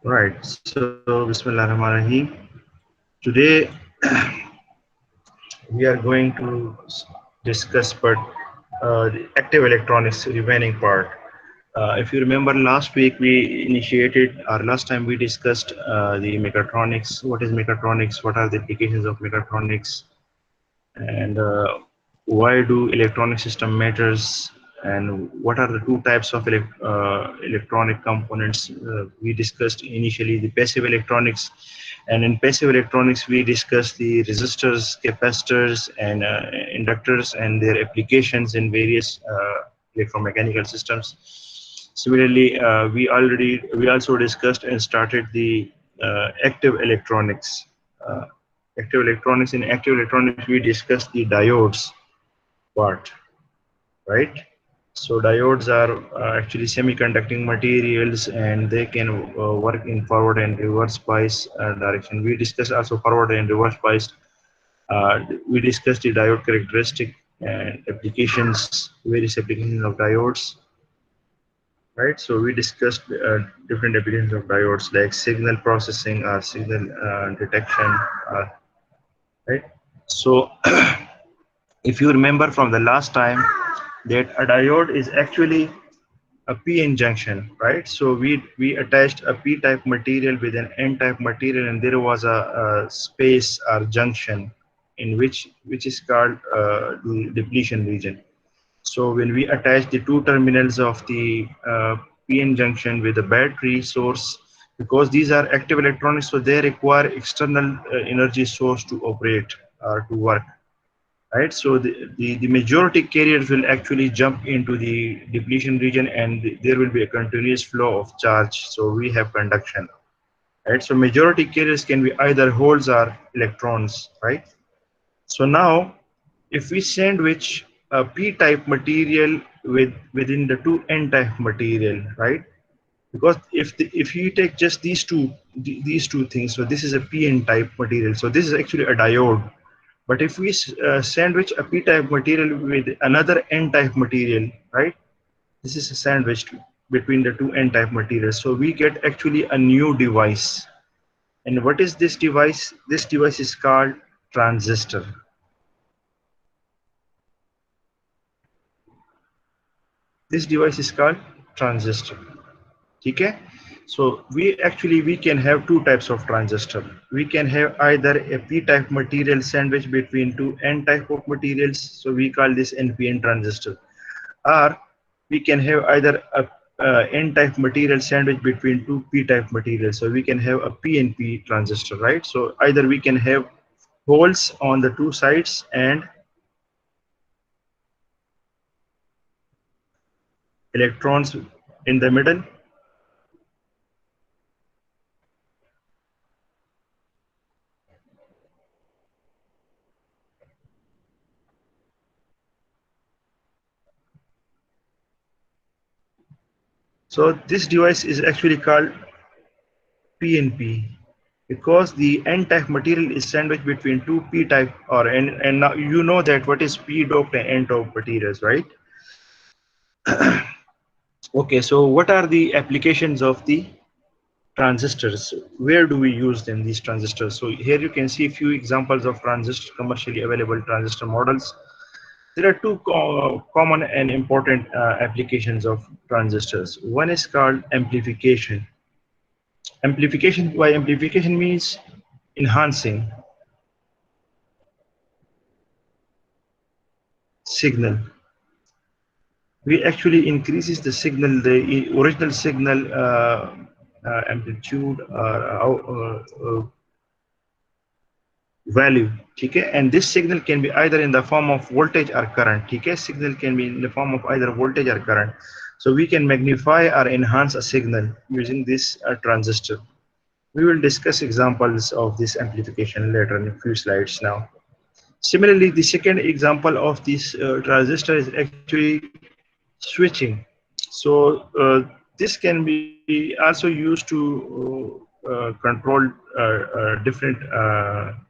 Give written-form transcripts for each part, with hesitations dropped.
Right. So, Bismillahirrahmanirrahim. Today we are going to discuss the active electronics remaining part. If you remember last week we initiated, or last time we discussed the mechatronics. What is mechatronics? What are the applications of mechatronics? And why do electronic system matters? And what are the two types of electronic components? We discussed initially the passive electronics, and in passive electronics we discussed the resistors, capacitors, and inductors and their applications in various electromechanical systems. Similarly, we also discussed and started the active electronics. Uh, Active electronics. In active electronics we discussed the diodes part, right? So diodes are actually semiconducting materials, and they can work in forward and reverse bias direction. We discussed also forward and reverse bias. We discussed the diode characteristic and applications, various applications of diodes, right? So we discussed different applications of diodes like signal processing or signal detection, right? So if you remember from the last time, that a diode is actually a p-n junction, right? So we attached a p-type material with an n-type material, and there was a space or junction in which is called the depletion region. So when we attach the two terminals of the p-n junction with a battery source, because these are active electronics, so they require external energy source to operate or to work, right? So the majority carriers will actually jump into the depletion region, and there will be a continuous flow of charge. So we have conduction, right? So majority carriers can be either holes or electrons, right? So now, if we sandwich a p-type material within the two n-type material, right? Because if you take just these two things, so this is a p-n type material, so this is actually a diode. But if we sandwich a p-type material with another n-type material, right? This is a sandwich between the two n-type materials. So we get actually a new device. And what is this device? This device is called transistor. This device is called transistor. Okay? So we can have two types of transistor. We can have either a p-type material sandwich between two n-type of materials. So we call this NPN transistor. Or we can have either a n-type material sandwich between two p-type materials. So we can have a PNP transistor, right? So either we can have holes on the two sides and electrons in the middle. So this device is actually called PNP, because the n-type material is sandwiched between two p-type or n, and now you know that what is p-doped and n-doped materials, right? Okay, so what are the applications of the transistors? Where do we use them, these transistors? So here you can see a few examples of transistor, commercially available transistor models. There are two common and important applications of transistors. One is called amplification. Amplification, by amplification means enhancing signal. We actually increases the signal, the original signal amplitude value, okay? And this signal can be either in the form of voltage or current, okay? Signal can be in the form of either voltage or current. So we can magnify or enhance a signal using this transistor. We will discuss examples of this amplification later in a few slides now. Similarly, the second example of this transistor is actually switching. So this can be also used to control different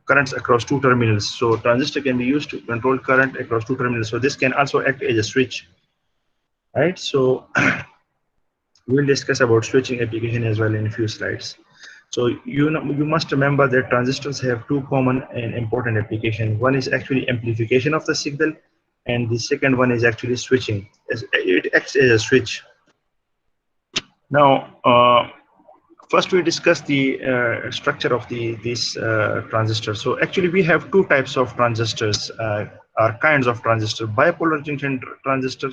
currents across two terminals. So transistor can be used to control current across two terminals. So this can also act as a switch, right? So We'll discuss about switching application as well in a few slides. So you must remember that transistors have two common and important applications. One is actually amplification of the signal, and the second one is actually switching. It acts as a switch. Now, first we discuss the structure of these transistors. So actually we have two types of transistors, or kinds of transistor: bipolar junction transistor,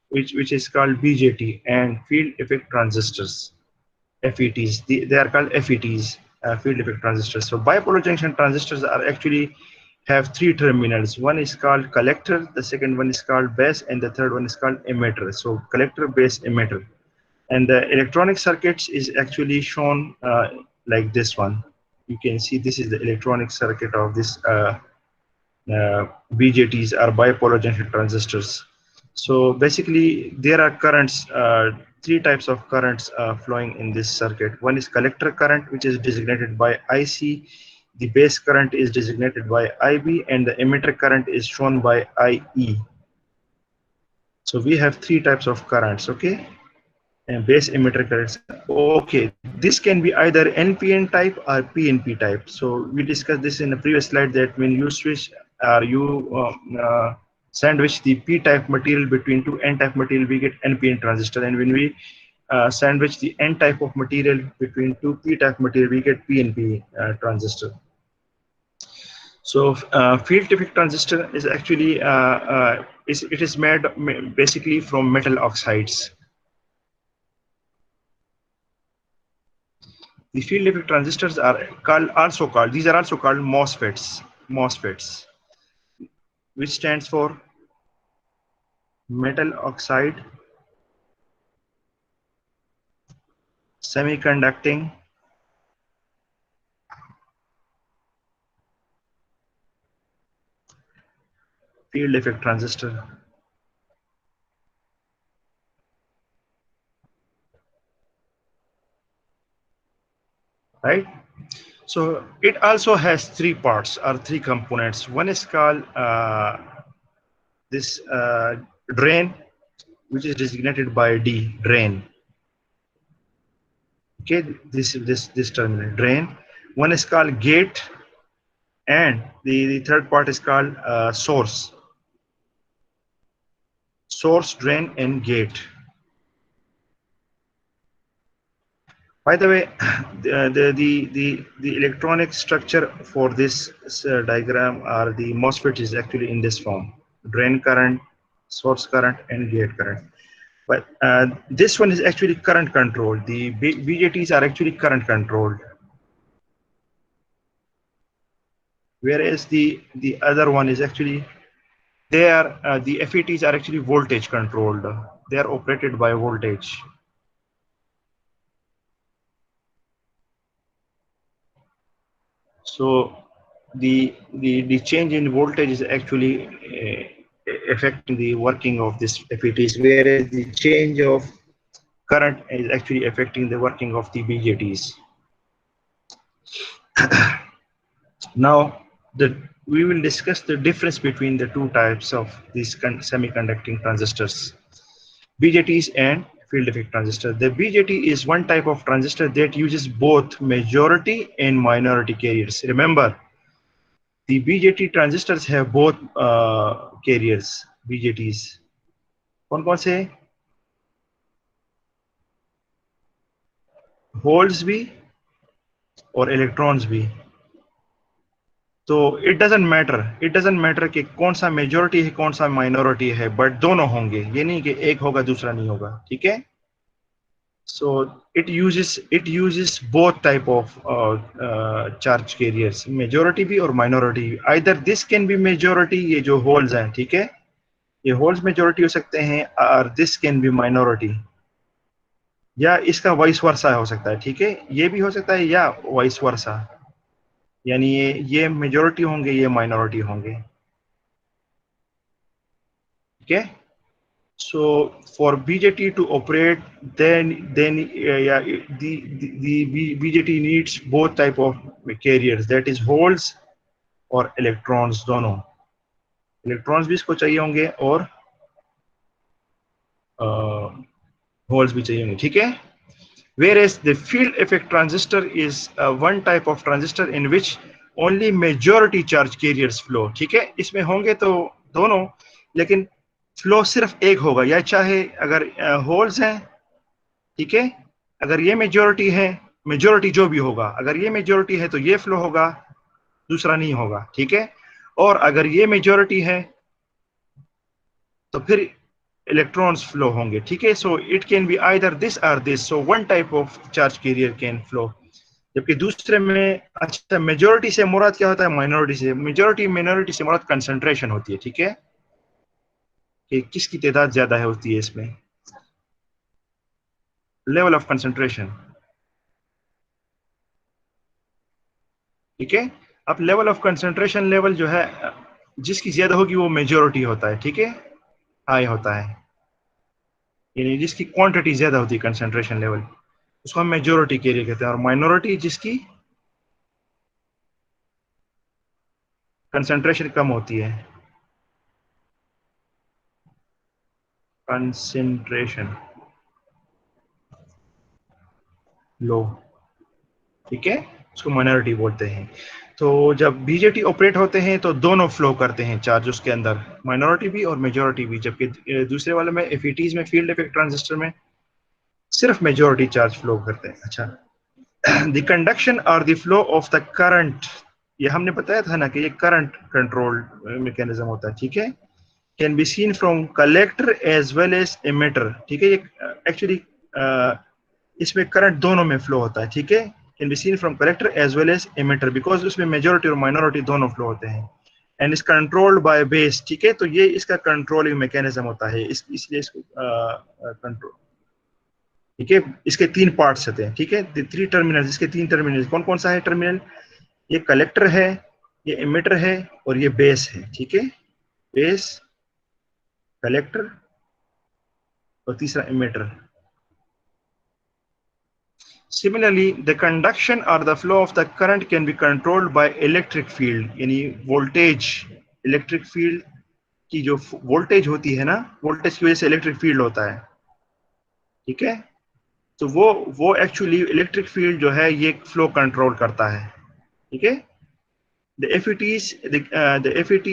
which is called BJT, and field effect transistors, FETs. They are called FETs, field effect transistors. So bipolar junction transistors are actually have three terminals. One is called collector, the second one is called base, and the third one is called emitter. So collector, base, emitter. And the electronic circuits is actually shown like this one. You can see this is the electronic circuit of this BJTs, are bipolar junction transistors. So basically there are currents, three types of currents flowing in this circuit. One is collector current, which is designated by IC. The base current is designated by IB, and the emitter current is shown by IE. So we have three types of currents, okay? And base emitter currents. Okay, this can be either NPN type or PNP type. So we discussed this in the previous slide, that when you switch or you sandwich the P-type material between two N-type material, we get NPN transistor. And when we sandwich the N type of material between two P-type material, we get PNP transistor. So field effect transistor is actually it is made basically from metal oxides. The field effect transistors are these are also called MOSFETs, which stands for metal oxide semiconducting field effect transistor. Right? So it also has three parts or three components. One is called this drain, which is designated by D, drain. Okay, this terminal, drain. One is called gate, and the third part is called source, drain, and gate. By the way, the electronic structure for this diagram or the MOSFET is actually in this form: drain current, source current, and gate current. But this one is actually current controlled. The BJTs are actually current controlled, whereas the other one is actually the FETs are actually voltage controlled. They are operated by voltage. So the change in voltage is actually affecting the working of this FETs, whereas the change of current is actually affecting the working of the BJTs. Now we will discuss the difference between the two types of these semiconducting transistors, BJTs and field effect transistor. The BJT is one type of transistor that uses both majority and minority carriers. Remember, the BJT transistors have both carriers, BJTs. कौन से? Holes भी और electrons भी. तो it doesn't matter कि कौन सा majority है कौन सा minority है, but दोनों होंगे. ये नहीं कि एक होगा दूसरा नहीं होगा, ठीक है? So it uses both type of charge carriers, majority भी और minority भी. Either this can be majority, ये जो holes हैं, ठीक है? ये holes majority हो सकते हैं, or this can be minority. या इसका वाइस वर्सा हो सकता है, ठीक है? ये भी हो सकता है या वाइस वर्सा, यानी ये मेजॉरिटी होंगे, ये माइनॉरिटी होंगे, ठीक है? So for BJT to operate, then yeah, the BJT needs both type of carriers, that is holes और electrons. दोनों electrons भी इसको चाहिए होंगे और होल्स भी चाहिए होंगे, ठीक है। Whereas the field effect transistor is one type of transistor in which only majority charge carriers flow, ठीक है। इसमें होंगे तो दोनों, लेकिन फ्लो सिर्फ एक होगा, या चाहे अगर होल्स हैं, ठीक है, अगर ये मेजोरिटी है, मेजोरिटी जो भी होगा, अगर ये मेजोरिटी है तो ये फ्लो होगा, दूसरा नहीं होगा, ठीक है। और अगर ये मेजोरिटी है तो फिर इलेक्ट्रॉन्स फ्लो होंगे, ठीक है। So it can be either this or this, so one type of charge carrier can flow, जबकि दूसरे में, अच्छा, मेजोरिटी से मुराद क्या होता है, माइनॉरिटी से, मेजोरिटी माइनॉरिटी से मुराद कंसंट्रेशन होती है, ठीक है, कि किसकी तादाद ज्यादा है होती है इसमें, लेवल ऑफ कंसंट्रेशन, ठीक है। अब लेवल ऑफ कंसंट्रेशन लेवल जो है, जिसकी ज्यादा होगी वो मेजोरिटी होता है, ठीक है, हाई होता है, यानी जिसकी क्वांटिटी ज्यादा होती है कंसंट्रेशन लेवल, उसको हम मेजोरिटी कैरियर कहते हैं। और माइनॉरिटी जिसकी कंसंट्रेशन कम होती है, कंसंट्रेशन लो, ठीक है, उसको माइनॉरिटी बोलते हैं। तो जब बीजेटी ऑपरेट होते हैं तो दोनों फ्लो करते हैं चार्ज उसके अंदर, माइनॉरिटी भी और मेजोरिटी भी, जबकि दूसरे वाले में, एफईटीज में, फील्ड इफेक्ट ट्रांजिस्टर में सिर्फ मेजोरिटी चार्ज फ्लो करते हैं। अच्छा, द कंडक्शन और the flow of the current, ये हमने बताया था ना कि ये करंट कंट्रोल मैकेनिज्म होता है, ठीक है। Can be seen from collector as well as emitter, ठीक है। ये एक्चुअली इसमें करंट दोनों में फ्लो होता है, ठीक है। Can be seen from collector as well as emitter, because उसमें मेजोरिटी और माइनॉरिटी दोनों फ्लो होते हैं। And is controlled by base, ठीक है। तो ये इसका कंट्रोलिंग मैकेनिज्म होता है, इसलिए इसको कंट्रोल, ठीक है। इसके तीन पार्ट्स होते हैं, ठीक है, थ्री टर्मिनल, इसके तीन टर्मिनल, कौन कौन सा है टर्मिनल, ये कलेक्टर है, ये एमिटर है, और ये बेस है, ठीक है। बेस, कलेक्टर, और तीसरा emitter. Similarly, the conduction or the flow of the current can be controlled by electric field, यानी voltage, electric field की जो voltage होती है ना, voltage की वजह से electric field होता है, ठीक है। तो वो एक्चुअली इलेक्ट्रिक फील्ड जो है ये फ्लो कंट्रोल करता है, ठीक है। The FETs, the FET,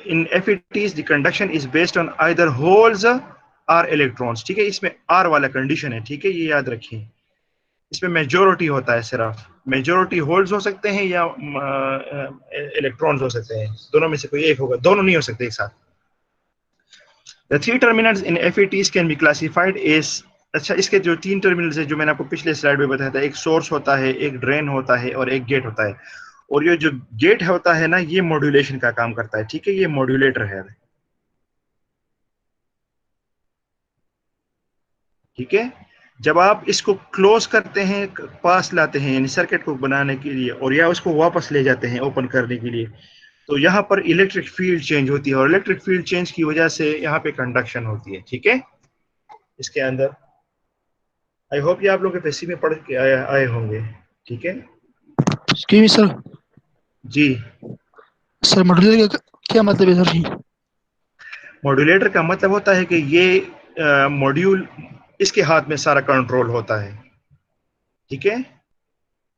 in FETs the conduction is based on either holes or electrons, ठीक है। इसमें R वाला कंडीशन है, ठीक है, ये याद रखिए। इसमें मेजोरिटी होता है, सिर्फ मेजोरिटी होल्स हो सकते हैं या इलेक्ट्रॉन्स हो सकते हैं, दोनों में से कोई एक होगा, दोनों नहीं हो सकते एक साथ। The three terminals in FETs can be classified as, अच्छा, इसके जो तीन टर्मिनल्स है जो मैंने आपको पिछले स्लाइड में बताया था, एक सोर्स होता है, एक ड्रेन होता है, और एक गेट होता है। और ये जो गेट होता है ना, ये मॉड्यूलेशन का काम करता है, ठीक है, ये मॉड्यूलेटर है, ठीक है। जब आप इसको क्लोज करते हैं, पास लाते हैं, यानी सर्किट को बनाने के लिए, और या उसको वापस ले जाते हैं ओपन करने के लिए, तो यहाँ पर इलेक्ट्रिक फील्ड चेंज होती है, और इलेक्ट्रिक फील्ड चेंज की वजह से यहाँ पे कंडक्शन होती है, ठीक है, इसके अंदर। आई होप ये आप लोग एफएससी में पढ़ के आए होंगे, ठीक है एक्सक्यूज मी सर। जी। सर मॉड्यूलर का क्या मतलब है सर जी? मॉड्यूलेटर का मतलब होता है कि ये मॉड्यूल, इसके हाथ में सारा कंट्रोल होता है, ठीक है।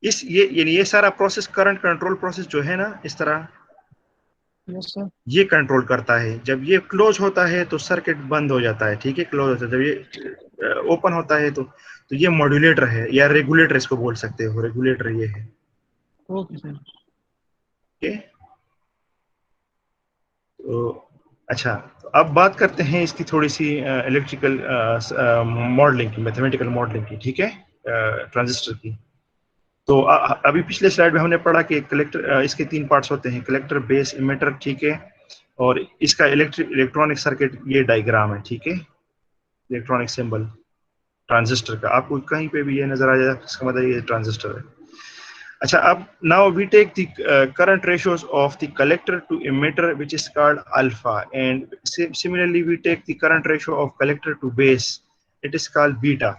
इस ये यानी ये सारा प्रोसेस, करंट कंट्रोल प्रोसेस जो है ना, इस तरह यस सर। ये कंट्रोल करता है। जब ये क्लोज होता है तो सर्किट बंद हो जाता है, ठीक है, क्लोज होता है। जब ये ओपन होता है तो ये मॉड्यूलेटर है, या रेगुलेटर इसको बोल सकते हो, रेगुलेटर ये है, ओके सर। ठीक है। तो अच्छा, तो अब बात करते हैं इसकी थोड़ी सी इलेक्ट्रिकल मॉडलिंग की, मैथमेटिकल मॉडलिंग की, ठीक है, ट्रांजिस्टर की। तो अभी पिछले स्लाइड में हमने पढ़ा कि कलेक्टर, इसके तीन पार्ट्स होते हैं, कलेक्टर, बेस, इमिटर, ठीक है। और इसका इलेक्ट्रॉनिक सर्किट ये डायग्राम है, ठीक है, इलेक्ट्रॉनिक सिंबल ट्रांजिस्टर का, आपको कहीं पे भी ये नजर आ जाए, इसका मतलब ये ट्रांजिस्टर है। अच्छा, अब now we take the current ratios of the collector to emitter, which is called alpha, and similarly we take the current ratio of collector to base, it is called beta.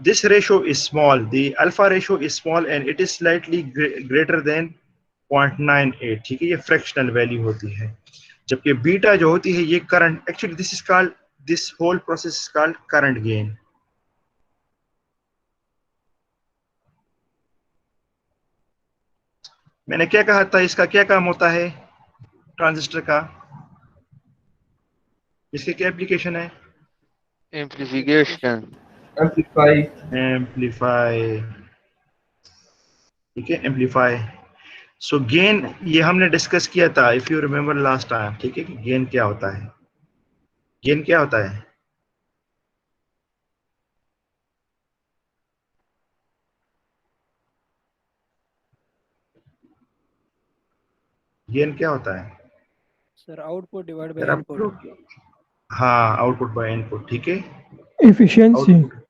This ratio is small, the alpha ratio is small, and it is slightly greater than 0.98, ठीक है, ये fractional value होती है। जबकि beta जो होती है ये current, actually this is called, this whole process is called current gain, मैंने क्या कहा था, इसका क्या काम होता है ट्रांजिस्टर का, इसके क्या एप्लीकेशन है? एम्पलीफिकेशन। एम्पलीफाई। एम्पलीफाई, ठीक है, एम्पलीफाई। सो गेन ये हमने डिस्कस किया था, if you remember last time, ठीक है, कि गेन क्या होता है, गेन क्या होता है? गेन क्या होता है सर आउटपुट डिवाइड बाय जरा आप इनपुट। लोग? हाँ, आउटपुट बाय इनपुट, ठीक है, एफिशिएंसी। आउटपुट।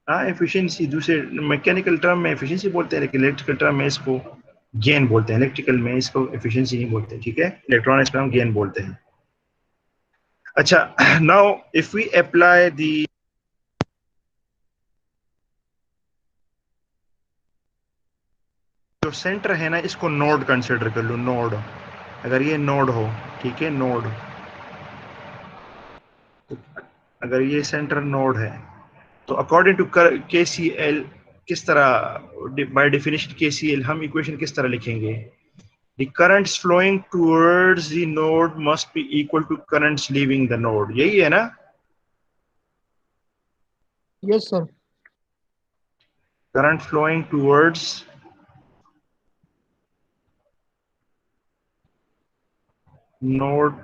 हाँ, एफिशिएंसी, दूसरे मैकेनिकल टर्म में एफिशिएंसी बोलते हैं, लेकिन इलेक्ट्रिकल टर्म में इसको गेन बोलते हैं, इलेक्ट्रिकल में इसको एफिशिएंसी नहीं बोलते, ठीक है, इलेक्ट्रॉनिक्स में हम गेन बोलते हैं। अच्छा, now if we apply the, जो सेंटर है ना, इसको नोड कंसिडर कर लो, नोड, अगर ये नोड हो, ठीक है, नोड, अगर ये सेंटर नोड है, तो अकॉर्डिंग टू KCL, किस तरह, बाय डेफिनेशन KCL हम इक्वेशन किस तरह लिखेंगे? The currents flowing towards the node must be equal to currents leaving the node, यही है ना? Yes sir. Current flowing towards node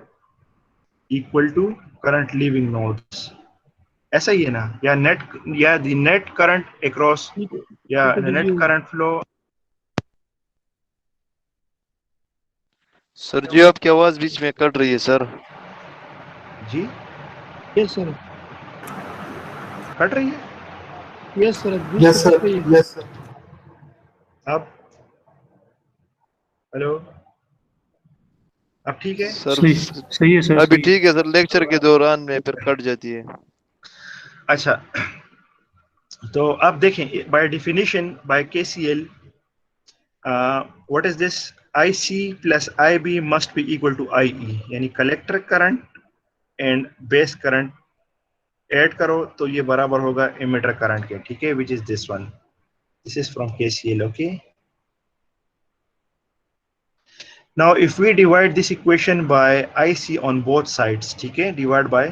equal to current leaving nodes, ऐसा ही है ना? या नेट, या the net current across, या net current flow। सर जी आपकी आवाज बीच में कट रही है सर। जी, यस सर। कट रही है? Yes sir. Yes sir, yes sir. अब हेलो, अब ठीक है? सर सही है सर। अभी ठीक है सर, लेक्चर के दौरान में फिर कट जाती है। अच्छा, तो अब देखें, by definition, by KCL, what is this? IC plus IB must be equal to IE, यानी collector current and base current add करो तो ये बराबर होगा इमीटर करंट के, ठीक है, which is this one, this is from KCL, okay. Now if we divide this equation by IC on both sides, ठीक है, डिवाइड बाय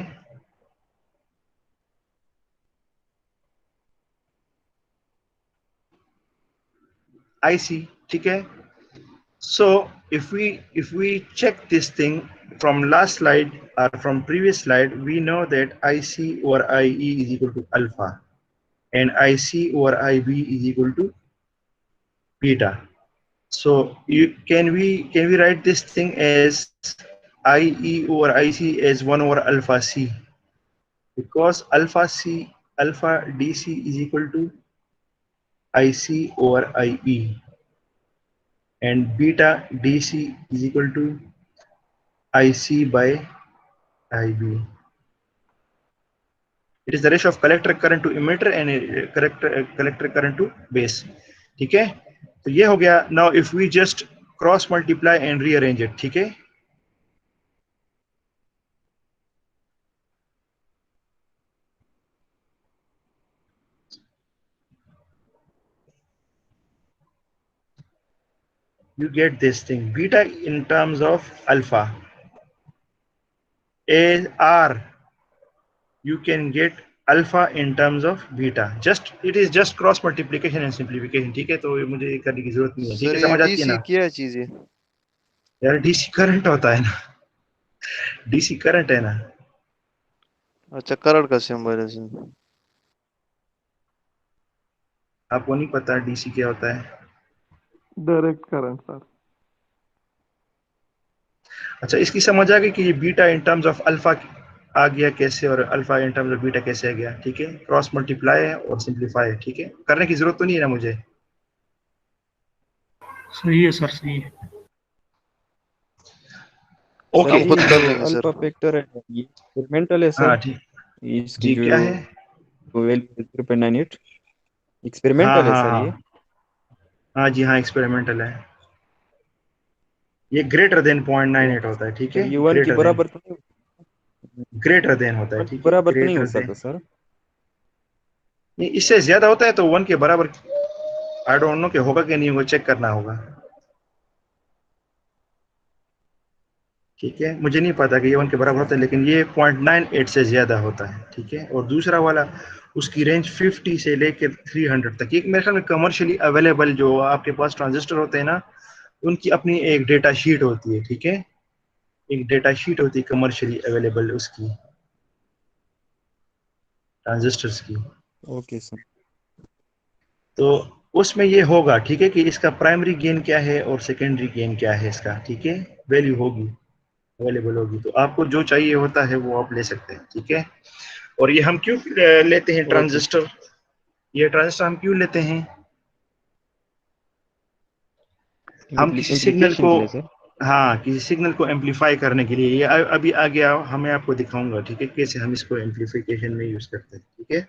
IC, ठीक है। So if we check this thing from last slide or from previous slide, we know that IC over IE is equal to alpha and IC over IB is equal to beta. So can we write this thing as IE over IC as 1 over alpha C, because alpha DC is equal to IC over IE and beta DC is equal to IC by IB. It is the ratio of collector current to emitter and collector current to base, ठीक है। तो ये हो गया। Now if we just cross multiply and rearrange it, ठीक है, you get this thing, beta in terms of alpha, R, you can get alpha in terms of beta, just it is just cross multiplication and simplification, ठीक है, तो ये मुझे करने की जरूरत नहीं है, ठीक सर है, ये समझ आती है डीसी ना? क्या चीज है? यार DC करंट होता है ना, DC करंट है ना। अच्छा, करंट का सिंबल है सर। आपको नहीं पता DC क्या होता है? Direct current sir. अच्छा, इसकी समझ आ गई कि ये beta in terms of alpha आ गया कैसे और alpha in terms of beta कैसे आ गया, ठीक है, क्रॉस मल्टीप्लाई है और सिंप्लीफाई है, ठीक है, करने की जरूरत तो नहीं है ना मुझे? सही है सर, सही है। सर हम ओके, खुद कर लेंगे सर। अल्फा फैक्टर है, ये एक्सपेरिमेंटल है हाँ सर। ठीक, इसकी जी जो क्या है? वैल्यू 0.98 हाँ एक्सपेरिमेंटल है हाँ सर हाँ, ये। हाँ जी हाँ, एक्सपेरिमेंटल है, ये ग्रेटर देन तो 0.98 होता है, ठीक सर है, ये वन के बराबर तो नहीं, ग्रेटर देन होता है, वन के ठीक है, बराबर तो नहीं हो ग्रेटर देन, सकता सर। इससे ज्यादा होता है तो 1 के बराबर, आई डोंट नो कि होगा कि नहीं होगा, चेक करना होगा। ठीक है, मुझे नहीं पता कि ये 1 के बराबर होता है, लेकिन ये 0.98 से ज्यादा होता है। ठीक है, और दूसरा वाला उसकी रेंज 50 से लेकर 300 तक। ये मेरे ख्याल में कमर्शियली अवेलेबल जो आपके पास ट्रांजिस्टर होते हैं ना, उनकी अपनी एक डेटा शीट होती है। ठीक है, एक डेटा शीट होती है कमर्शियली अवेलेबल उसकी, ट्रांजिस्टर्स की। Okay sir. तो उसमें ये होगा, ठीक है, कि इसका प्राइमरी गेन क्या है और सेकेंडरी गेन क्या है इसका। ठीक है, वैल्यू होगी, अवेलेबल होगी, तो आपको जो चाहिए होता है वो आप ले सकते हैं। ठीक है, और ये हम क्यों लेते हैं ओके ट्रांजिस्टर, ये ट्रांजिस्टर हम क्यों लेते हैं? हम किसी सिग्नल एम्प्लीफिकेशन को, के लिए सर। हाँ, किसी सिग्नल को एम्पलीफाई करने के लिए। ये अभी आ गया, हमें आपको दिखाऊंगा। ठीक है, कैसे हम इसको एम्पलीफिकेशन में यूज करते हैं। ठीक है,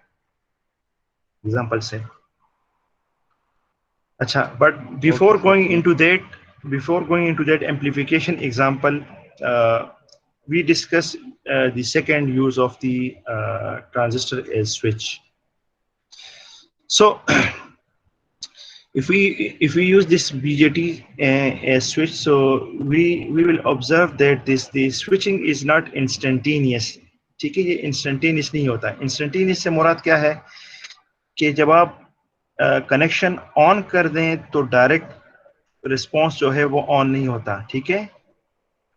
एग्जांपल से। अच्छा, but okay before sir going ठीक। Into that, before going into that amplification example, we discuss the second use of the transistor as switch. So if we use this BJT as switch, so we will observe that the switching is not instantaneous. ठीक है, ये instantaneous नहीं होता। instantaneous से मुराद क्या है कि जब आप कनेक्शन ऑन कर दें तो डायरेक्ट रिस्पॉन्स जो है वो ऑन नहीं होता। ठीक है,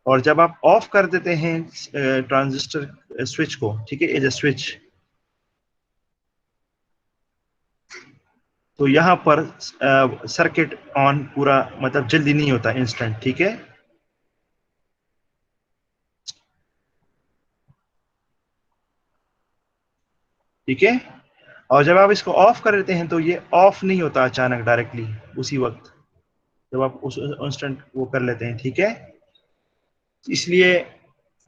और जब आप ऑफ कर देते हैं ट्रांजिस्टर स्विच को, ठीक है, एज ए स्विच, तो यहाँ पर सर्किट ऑन पूरा मतलब जल्दी नहीं होता, इंस्टेंट। ठीक है, ठीक है, और जब आप इसको ऑफ कर देते हैं तो ये ऑफ नहीं होता अचानक डायरेक्टली उसी वक्त, जब आप उस इंस्टेंट वो कर लेते हैं। ठीक है, इसलिए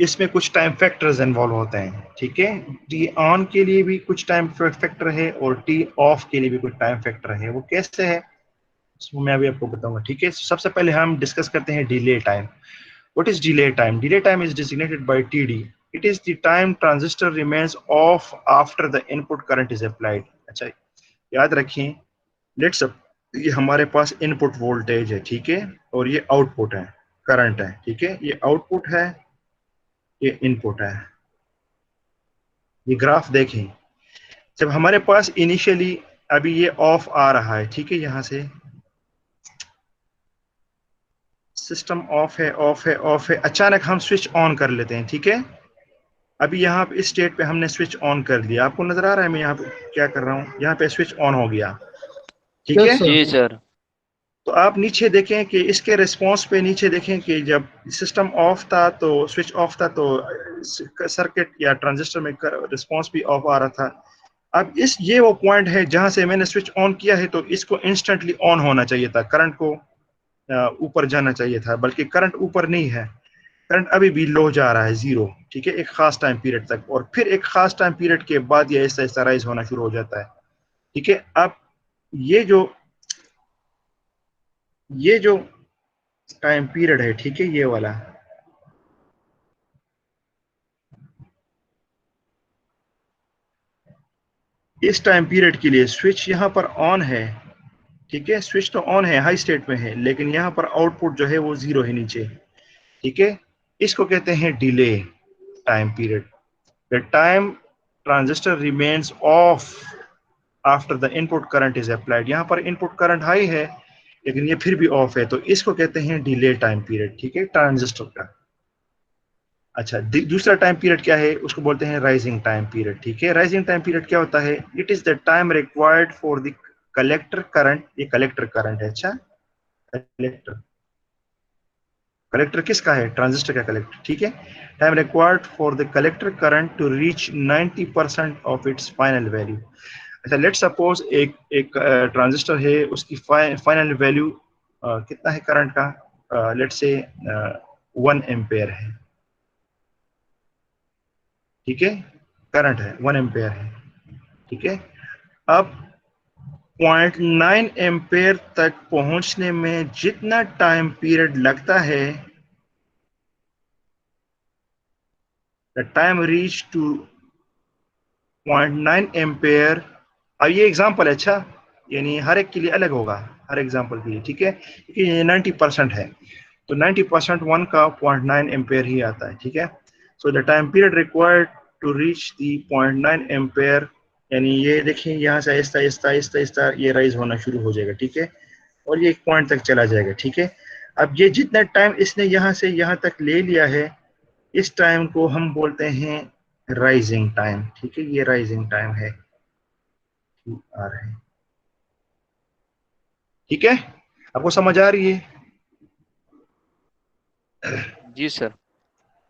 इसमें कुछ टाइम फैक्टर्स इन्वॉल्व होते हैं। ठीक है, टी ऑन के लिए भी कुछ टाइम फैक्टर है और टी ऑफ के लिए भी कुछ टाइम फैक्टर है। वो कैसे है उसको मैं अभी आपको बताऊंगा। ठीक है, सबसे पहले हम डिस्कस करते हैं delay time. What is delay time? Delay time is designated by TD. It is the time transistor remains off after the input current is applied. अच्छा, याद रखें, लेट्स ये हमारे पास इनपुट वोल्टेज है। ठीक है, और ये आउटपुट है, करंट है। ठीक है, ये आउटपुट है, ये इनपुट है। ये ग्राफ देखें, जब हमारे पास इनिशियली अभी ये ऑफ आ रहा है, ठीक है, यहां से सिस्टम ऑफ है, ऑफ है, ऑफ है, अचानक हम स्विच ऑन कर लेते हैं। ठीक है, अभी यहाँ पे इस स्टेट पे हमने स्विच ऑन कर दिया, आपको नजर आ रहा है मैं यहाँ पे क्या कर रहा हूँ, यहाँ पे स्विच ऑन हो गया। ठीक है, यस सर। जी सर। तो आप नीचे देखें कि इसके रिस्पॉन्स पे नीचे देखें कि जब सिस्टम ऑफ था तो स्विच ऑफ था, तो सर्किट या ट्रांजिस्टर में रिस्पॉन्स भी ऑफ आ रहा था। अब ये वो पॉइंट है जहां से मैंने स्विच ऑन किया है, तो इसको इंस्टेंटली ऑन होना चाहिए था, करंट को ऊपर जाना चाहिए था, बल्कि करंट ऊपर नहीं है, करंट अभी भी लो जा रहा है, जीरो। ठीक है, एक खास टाइम पीरियड तक, और फिर एक खास टाइम पीरियड के बाद ये ऐसा ऐसा राइज होना शुरू हो जाता है। ठीक है, अब ये जो टाइम पीरियड है, ठीक है, ये वाला, इस टाइम पीरियड के लिए स्विच यहाँ पर ऑन है। ठीक है, स्विच तो ऑन है, हाई स्टेट में है, लेकिन यहाँ पर आउटपुट जो है वो जीरो है नीचे। ठीक है, इसको कहते हैं delay time period. The time transistor remains off after the input current is applied. यहाँ पर इनपुट करंट हाई है लेकिन ये फिर भी ऑफ है, तो इसको कहते हैं डिले टाइम पीरियड। ठीक है, ट्रांजिस्टर का। अच्छा, दूसरा टाइम पीरियड क्या है, उसको बोलते हैं राइजिंग टाइम पीरियड। ठीक है, राइजिंग टाइम पीरियड क्या होता है? It is the time required for the collector current. ये कलेक्टर करंट है। अच्छा, कलेक्टर, कलेक्टर किसका है? ट्रांजिस्टर का कलेक्टर। ठीक है, time required for the collector current to reach 90% of its final value. अच्छा, लेट सपोज एक ट्रांजिस्टर है, उसकी फाइनल वैल्यू कितना है करंट का? लेट से 1 एम्पेयर है। ठीक है, करंट है 1 एम्पेयर है। ठीक है, अब 0.9 एम्पेयर तक पहुंचने में जितना टाइम पीरियड लगता है, the time reach to 0.9 ampere. अब ये एग्जांपल है, अच्छा, यानी हर एक के लिए अलग होगा, हर एग्जांपल के लिए। ठीक है, क्योंकि ये 90% है। तो 90% 1 का 0.9 एम्पेयर ही आता है, ठीक है। So the time period required to reach the 0.9 ampere, यानी ये देखिए यहाँ से आहिस्ता आहिस्ता आहिस्ता आहिस्ता ये राइज होना शुरू हो जाएगा, ठीक है, और ये एक पॉइंट तक चला जाएगा, ठीक है। अब ये जितना टाइम इसने यहाँ से यहाँ तक ले लिया है, इस टाइम को हम बोलते हैं राइजिंग टाइम, ठीक है, ये राइजिंग टाइम है, आ रहा है, ठीक है, आपको समझ आ रही है? जी sir.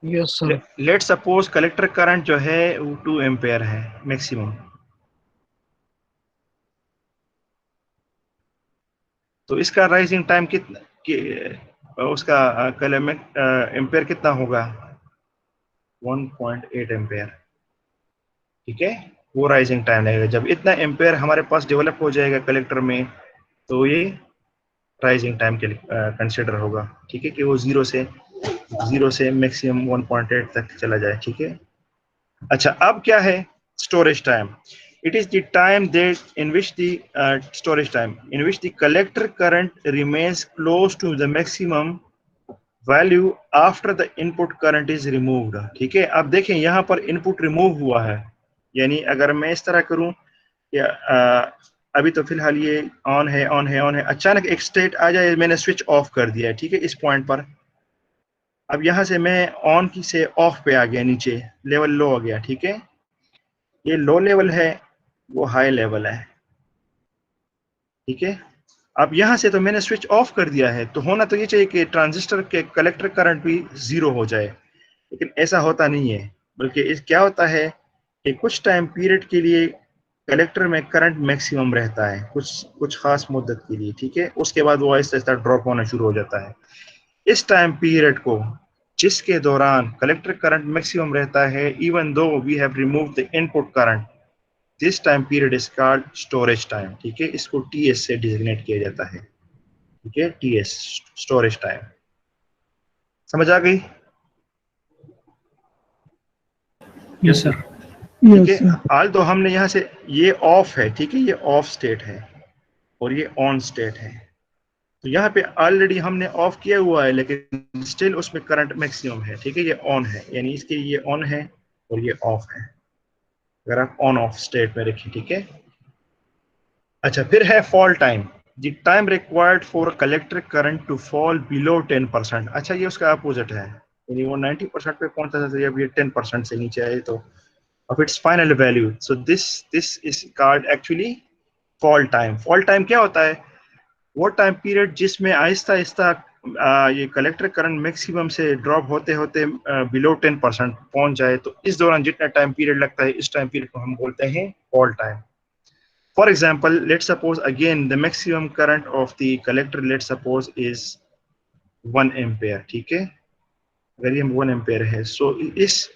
Yes sir. Let suppose collector current जो है वो 2 एम्पेयर है मैक्सिमम, तो इसका राइजिंग टाइम कितना उसका एम्पेयर कितना होगा? 1.8 एम्पेयर, ठीक है, वो राइजिंग टाइम लगेगा। जब इतना एम्पेयर हमारे पास डेवलप हो जाएगा कलेक्टर में, तो ये राइजिंग टाइम के लिए कंसिडर होगा, ठीक है, कि वो जीरो से मैक्सिमम 1.8 तक चला जाए, ठीक है। अच्छा, अब क्या है storage time? It is the time that in which the storage time in which the collector current remains close to the maximum value after the input current is removed, ठीक है। अब देखें यहाँ पर इनपुट रिमूव हुआ है, यानी अगर मैं इस तरह करूं या अभी तो फिलहाल ये ऑन है ऑन है ऑन है, अचानक एक स्टेट आ जाए, मैंने स्विच ऑफ कर दिया है, ठीक है, इस पॉइंट पर। अब यहाँ से मैं ऑन की से ऑफ पे आ गया, नीचे लेवल लो हो गया, ठीक है, ये लो लेवल है, वो हाई लेवल है, ठीक है। अब यहाँ से तो मैंने स्विच ऑफ कर दिया है, तो होना तो ये चाहिए कि ट्रांजिस्टर के कलेक्टर करंट भी जीरो हो जाए, लेकिन ऐसा होता नहीं है, बल्कि इस क्या होता है कि कुछ टाइम पीरियड के लिए कलेक्टर में करंट मैक्सिमम रहता है, कुछ खास मुद्दत के लिए, ठीक है, उसके बाद वो आहिस्ता आहिस्ता ड्रॉप होना शुरू हो जाता है। इस टाइम पीरियड को जिसके दौरान कलेक्टर करंट मैक्सिमम रहता है, even though we have remove the input current, this time period is called storage time, ठीक है, इसको टीएस से डिजिग्नेट किया जाता है, ठीक है, टीएस स्टोरेज टाइम। समझ आ गई? Yes sir. ठीक है, आज तो हमने यहाँ से ये ऑफ है, ठीक है, ये ऑफ स्टेट है और ये ऑन स्टेट है, तो यहाँ पे ऑलरेडी हमने ऑफ किया हुआ है, लेकिन स्टिल उसमें करंट मैक्सिमम है, ठीक है, ये ऑन है, यानी इसके ये ऑन है और ये ऑफ है, अगर आप ऑन ऑफ स्टेट में रखें, ठीक है। अच्छा, फिर है fall time, the time required for collector current to fall below 10%। अच्छा, ये उसका अपोजिट है, यानी वो 90% पे पहुंचता था, जब ये 10% से नीचे आए तो of its final value, so this is called actually fall time। fall time क्या होता है? वो टाइम पीरियड जिसमें आहिस्ता आहिस्ता ये कलेक्टर करंट मैक्सिमम से ड्रॉप होते होते बिलो 10% पहुंच जाए, तो इस दौरान जितना टाइम पीरियड लगता है, इस टाइम पीरियड को हम बोलते हैं fall time. For example, let suppose again the maximum current of the collector let suppose is 1 ampere, ठीक है, अगर ये 1 एम्पेयर है, सो इस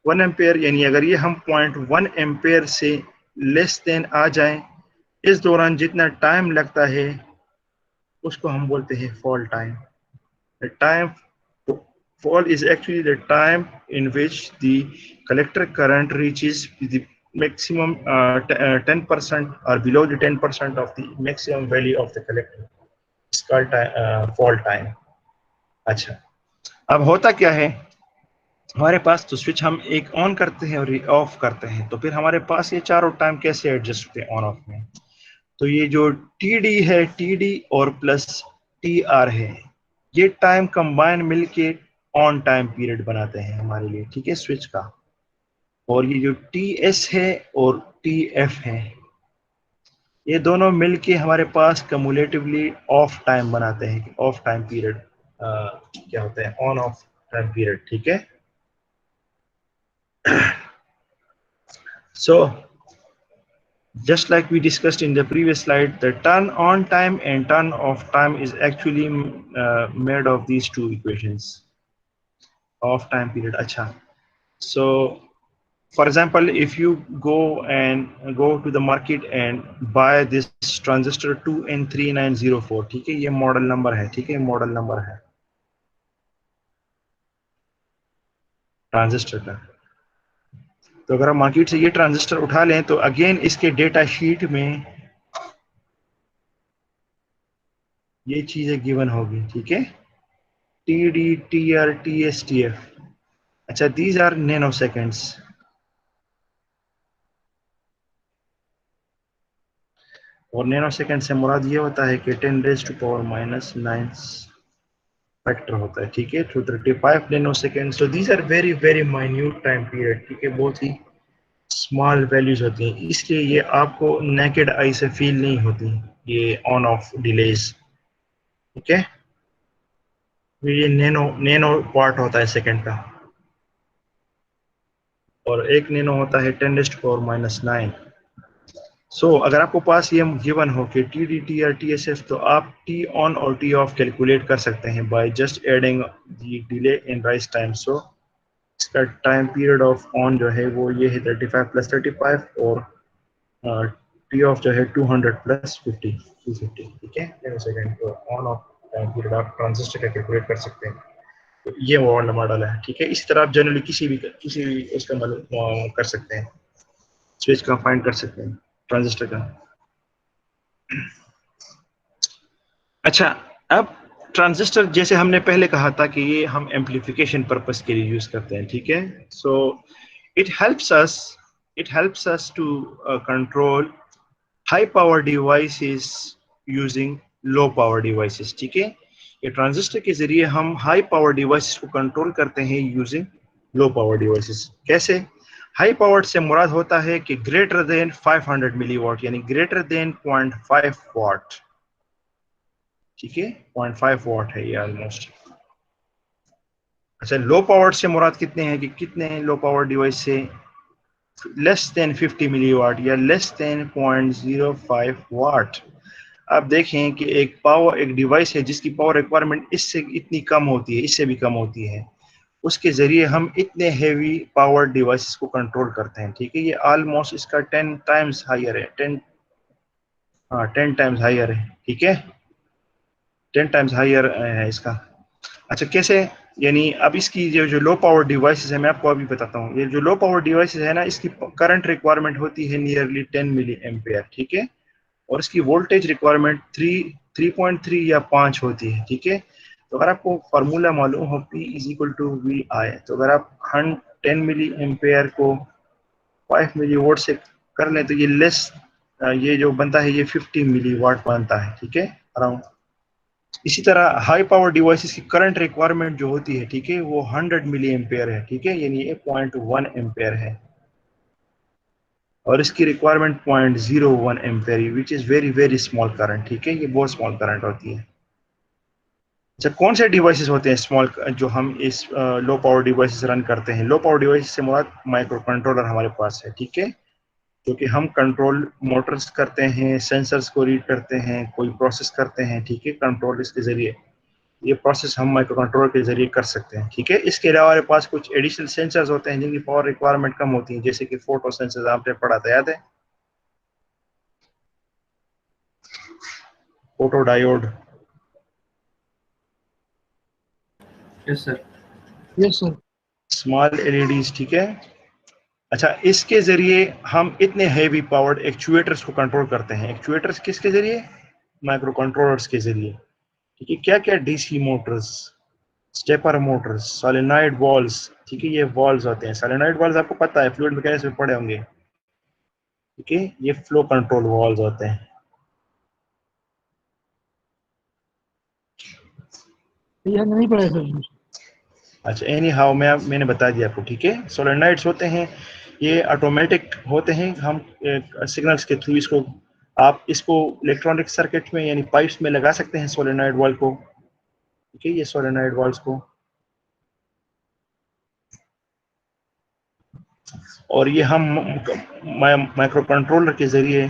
1 एम्पेयर, यानी अगर ये हम 0.1 एम्पेयर से लेस देन आ जाएं, इस दौरान जितना टाइम लगता है उसको हम बोलते हैं fall time. The time fall is actually the time in which the collector current reaches the maximum 10% or below the 10% of the maximum value of the collector. It's called fall time। अच्छा, अब होता क्या है, हमारे पास तो switch हम एक on करते हैं और ऑफ करते हैं, तो फिर हमारे पास ये चारों टाइम कैसे एडजस्ट होते हैं ऑन ऑफ में? तो ये जो टी है, टी और प्लस टी आर है, ये टाइम कंबाइन मिलके ऑन टाइम पीरियड बनाते हैं हमारे लिए, ठीक है, स्विच का। और ये जो टी एस है और टी एफ है, ये दोनों मिलके हमारे पास कम्युलेटिवली ऑफ टाइम बनाते हैं, ऑफ टाइम पीरियड क्या होता है, ऑन ऑफ टाइम पीरियड, ठीक है। So just like we discussed in the previous slide, the turn on time and turn off time is actually made of these two equations, off time period। अच्छा, so for example, if you go to the market and buy this transistor 2N3904, ठीक है, ये model number है, ठीक है, model number है transistor का। तो अगर आप मार्केट से ये ट्रांजिस्टर उठा लें, तो अगेन इसके डेटा शीट में ये चीजें गिवन होगी, ठीक है, TDTR, TSTF. अच्छा, these are nanoseconds. और नैनोसेकंड से मुराद ये होता है कि 10⁻⁻⁹ फैक्टर होता है, ठीक है, 235 nanosecond. So these are very very minute time period, ठीक है, बहुत ही स्मॉल वैल्यूज होती हैं, इसलिए ये आपको नेकेड आई से फील नहीं होती ये ऑन ऑफ डिलेज, ठीक है. ये नैनो नैनो पार्ट होता है सेकंड का, और एक नैनो होता है 10⁻⁹. सो अगर आपको पास ये गिवन हो कि टी डी टी या टी एस एफ, तो आप टी ऑन और टी ऑफ कैलकुलेट कर सकते हैं by just adding the delay in rise time. So इसका टाइम पीरियड ऑफ ऑन जो है वो ये है 35 + 35, और टी ऑफ जो है 200 + 50, 250, ठीक है. सेकेंड तो ऑन ऑफ टाइम पीरियड आप ट्रांजिस्टर का कैलकुलेट कर सकते हैं. तो ये वो मॉडल है, ठीक है. इस तरह आप जनरली किसी भी उसका मतलब कर सकते हैं, स्विच का फाइंड कर सकते हैं, ट्रांजिस्टर का. अच्छा, अब ट्रांजिस्टर जैसे हमने पहले कहा था कि ये हम एम्पलीफिकेशन पर्पस के लिए यूज करते हैं, ठीक है. So it helps us to control high power devices using low power devices, ठीक है. ये ट्रांजिस्टर के जरिए हम हाई पावर डिवाइसेस को कंट्रोल करते हैं यूजिंग लो पावर डिवाइसेस. कैसे? हाई पावर से मुराद होता है कि ग्रेटर देन 500 मिलीवाट, यानी ग्रेटर देन 0.5 वाट, ठीक है. 0.5 वाट है ये ऑलमोस्ट. अच्छा, लो पावर से मुराद कितने हैं, कि कितने लो पावर डिवाइस से लेस देन 50 मिलीवाट या लेस देन 0.05 वाट. आप देखें कि एक डिवाइस है जिसकी पावर रिक्वायरमेंट इससे इतनी कम होती है, इससे भी कम होती है, उसके जरिए हम इतने हेवी पावर डिवाइसेस को कंट्रोल करते हैं, ठीक है. ये ऑलमोस्ट इसका 10 टाइम्स हायर है, 10 टाइम्स हायर है, ठीक है. 10 टाइम्स हायर है इसका. अच्छा, कैसे? यानी अब इसकी जो लो पावर डिवाइसेस है, मैं आपको अभी बताता हूँ. ये जो लो पावर डिवाइसेस है ना, इसकी करंट रिक्वायरमेंट होती है नियरली 10 मिली एम्पेयर, ठीक है. और इसकी वोल्टेज रिक्वायरमेंट 3.3 या 5 होती है, ठीक है. तो अगर आपको फार्मूला मालूम हो P = VI, तो अगर आप 10 मिली एम्पेयर को 5 मिली वोल्ट से कर लें तो ये जो बनता है ये 50 मिली वाट बनता है, ठीक है, अराउंड. इसी तरह हाई पावर डिवाइसेस की करंट रिक्वायरमेंट जो होती है, ठीक है, वो 100 मिली एम्पेयर है, ठीक है, यानी ये 0.1 एम्पेयर है. और इसकी requirement 0.01 ampere, which is very very small current, ठीक है, ये बहुत स्मॉल करंट होती है. अच्छा, कौन से डिवाइसेस होते हैं स्मॉल जो हम इस लो पावर डिवाइसेस रन करते हैं? लो पावर डिवाइस से मुराद माइक्रो कंट्रोलर हमारे पास है, ठीक है, क्योंकि हम कंट्रोल मोटर्स करते हैं, सेंसर्स को रीड करते हैं, कोई प्रोसेस करते हैं, ठीक है, कंट्रोल इसके जरिए. ये प्रोसेस हम माइक्रो कंट्रोलर के जरिए कर सकते हैं, ठीक है. इसके अलावा हमारे पास कुछ एडिशनल सेंसर्स होते हैं जिनकी पावर रिक्वायरमेंट कम होती है, जैसे कि फोटो सेंसर्स आपने पढ़ा था, याद है, photo diode. Yes sir. Yes sir. Small LEDs, ठीक है. अच्छा, इसके जरिए हम इतने हैवी पावर्ड एक्चुएटर्स को कंट्रोल करते हैं. एक्चुएटर्स किसके जरिए? माइक्रो कंट्रोलर्स के जरिए, ठीक है. क्या क्या? DC Motors, stepper Motors, solenoid valves, ठीक है, ये वॉल्व्स होते हैं. सोलेनॉइड वॉल्व्स आपको पता है, फ्लूइड मैकेनिक्स में पढ़े होंगे, ठीक है. ये फ्लो कंट्रोल वॉल्व्स होते हैं. ये हमने नहीं पढ़ा है सर. अच्छा, एनी हाउ मैंने बता दिया आपको, ठीक है. सोलेनॉइड्स होते हैं, ये ऑटोमेटिक होते हैं. हम सिग्नल्स के थ्रू आप इसको इलेक्ट्रॉनिक सर्किट में यानी पाइप्स में लगा सकते हैं सोलेनॉइड वॉल्व को, ठीक है, ये सोलेनॉइड वॉल्व्स को. और ये हम माइक्रो कंट्रोलर के जरिए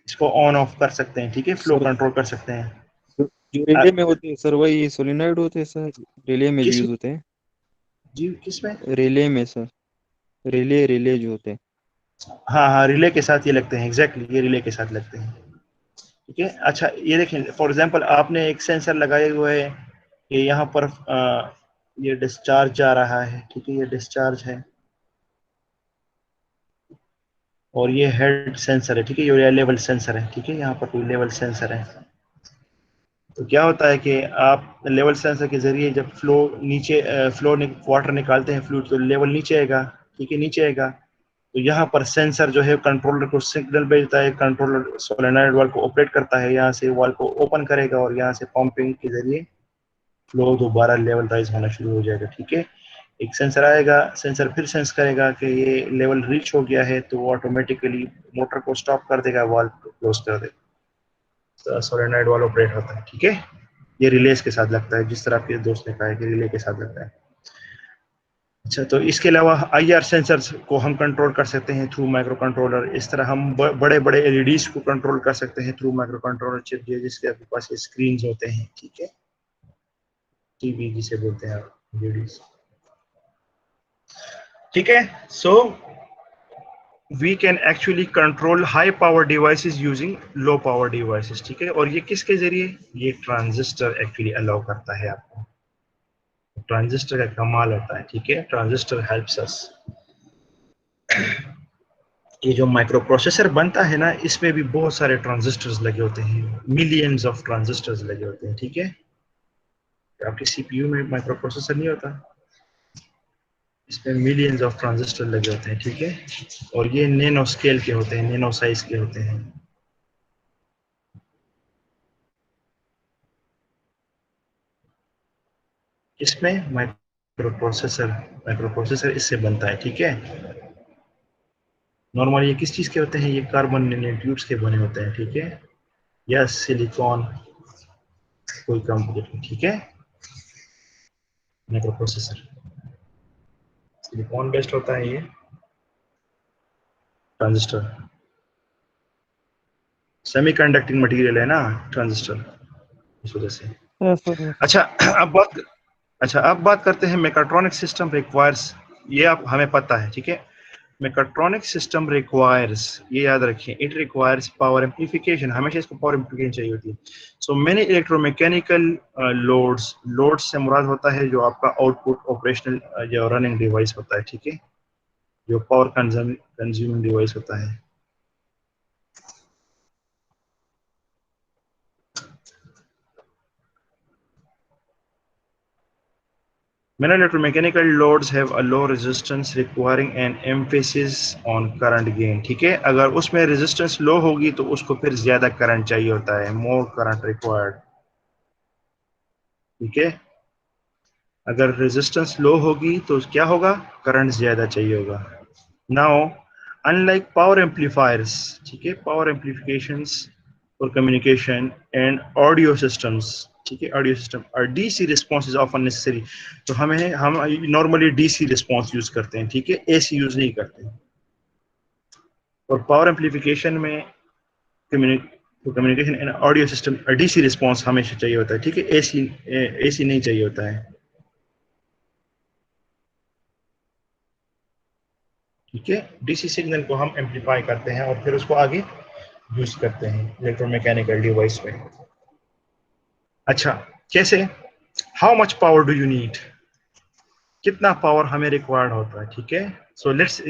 इसको ऑन ऑफ कर सकते हैं, ठीक है, फ्लो सर कंट्रोल कर सकते हैं. जो रिले में होते हैं सर, वही सोलिनॉइड होते हैं सर, रिले में जो किस यूज होते हैं. जी, किस में? रिले में सर, रिले जो होते हैं. हाँ हाँ, रिले के साथ ये लगते हैं, एग्जैक्टली, ये रिले के साथ लगते हैं, ठीक है. अच्छा, ये देखें, फॉर एग्जांपल आपने एक सेंसर लगाए हुए है कि यहाँ पर ये डिस्चार्ज जा रहा है, ठीक है, ये डिस्चार्ज है, और ये हेड सेंसर है, ठीक है, ये लेवल सेंसर है, ठीक है, यहाँ पर कोई लेवल सेंसर है. तो क्या होता है कि आप लेवल सेंसर के जरिए जब फ्लो नीचे वाटर निकालते हैं फ्लूइड, तो लेवल नीचे आएगा, ठीक है, नीचे आएगा। तो यहाँ पर सेंसर जो है कंट्रोलर को सिग्नल भेजता है, कंट्रोलर सोलेनॉइड वाल्व को ऑपरेट करता है, यहाँ से वाल्व को ओपन करेगा और यहाँ से पंपिंग के जरिए फ्लो दोबारा लेवल राइज होना शुरू हो जाएगा, ठीक है। एक सेंसर आएगा, सेंसर फिर सेंस करेगा कि ये लेवल रीच हो गया है, तो ऑटोमेटिकली मोटर को स्टॉप कर देगा, वाल्व को क्लोज कर देगा, सोलेनॉइड वाल्व ऑपरेट होता है, ठीक है। ये रिलेस के साथ लगता है, जिस तरह आपके दोस्त ने कहा है कि रिले के साथ लगता है। अच्छा, तो इसके अलावा IR सेंसर्स को हम कंट्रोल कर सकते हैं थ्रू माइक्रो कंट्रोलर। इस तरह हम बड़े बड़े LEDs को कंट्रोल कर सकते हैं थ्रू माइक्रो कंट्रोलर चिप, जिसके आपके पास ये स्क्रीन होते हैं, ठीक है, टीवी जिसे बोलते हैं LEDs, ठीक है। So we can actually control high power devices using low power devices, ठीक है। और ये किसके जरिए? ये ट्रांजिस्टर एक्चुअली अलाउ करता है आपको। ट्रांजिस्टर का कमाल होता है, ठीक है, ट्रांजिस्टर हेल्प्स अस। ये जो माइक्रो प्रोसेसर बनता है ना, इसमें भी बहुत सारे ट्रांजिस्टर्स लगे होते हैं, मिलियंस ऑफ ट्रांजिस्टर्स लगे होते हैं, ठीक है। आपके CPU में माइक्रो प्रोसेसर नहीं होता, इसमें मिलियंस ऑफ ट्रांजिस्टर लगे होते हैं, ठीक है। और ये नैनो स्केल के होते हैं, नैनो साइज के होते हैं। इसमें माइक्रो प्रोसेसर इससे बनता है, ठीक है। नॉर्मली ये किस चीज के होते हैं? ये कार्बन नैनोट्यूब्स के बने होते हैं, ठीक है, या सिलिकॉन कोई कंपोनेंट, ठीक है। माइक्रो प्रोसेसर सिलिकॉन बेस्ड होता है ये ट्रांजिस्टर, सेमीकंडक्टिंग मटेरियल है ना ट्रांजिस्टर, इस वजह से। Yes sir. अच्छा, अब बात करते हैं मेकाट्रॉनिक सिस्टम रिक्वायर्स। ये आप हमें पता है, ठीक है। मेकाट्रॉनिक सिस्टम रिक्वायर्स, ये याद रखिए, इट रिक्वायर्स पावर एम्प्लीफिकेशन, हमेशा इसको पावर एम्प्लीफिकेशन चाहिए होती है। सो मैनी इलेक्ट्रोमैकेनिकल लोड्स से मुराद होता है जो आपका आउटपुट ऑपरेशनल जो रनिंग डिवाइस होता है, ठीक है, जो पावर कंज्यूमिंग डिवाइस होता है। Many electromechanical loads have a low resistance requiring an emphasis on current gain, ठीक है। अगर उसमें रेजिस्टेंस लो होगी तो उसको फिर ज्यादा करंट चाहिए होता है, मोर करंट रिक्वायर्ड, ठीक है। अगर रेजिस्टेंस लो होगी तो क्या होगा? करंट ज्यादा चाहिए होगा। नाउ अनलाइक पावर एम्पलीफायर्स, ठीक है, power amplifications for communication and audio systems, ठीक है, ऑडियो सिस्टम और DC response is often necessary. तो हम नॉर्मली DC रिस्पॉन्स यूज करते हैं, ठीक है, AC यूज नहीं करते। और पावर एम्पलीफिकेशन में communication and audio system DC response हमेशा चाहिए होता है, ठीक है, AC नहीं चाहिए होता है, ठीक है। DC सिग्नल को हम एम्पलीफाई करते हैं और फिर उसको आगे यूज करते हैं इलेक्ट्रोमैकेनिकल डिवाइस में। अच्छा, कैसे? How much power do you need, कितना पावर हमें रिक्वायर्ड होता है, ठीक है। So let's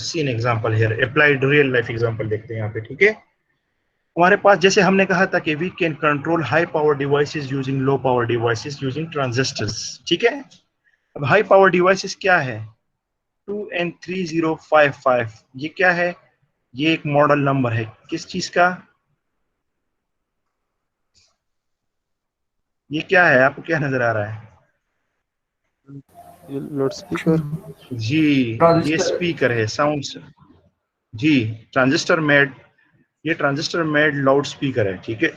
see an example here, applied real life example देखते हैं यहाँ पे, ठीक है। हमारे पास जैसे हमने कहा था कि we can control high power devices using low power devices using transistors, ठीक है। अब हाई पावर डिवाइसेस क्या है? 2N3055, ये क्या है? ये एक मॉडल नंबर है किस चीज का? ये क्या है? आपको क्या नजर आ रहा है? ये लाउड स्पीकर। जी, ये ट्रांजिस्टर। स्पीकर है, साउंड। जी, ट्रांजिस्टर मेड, ये ट्रांजिस्टर मेड लाउड स्पीकर है, ठीक है।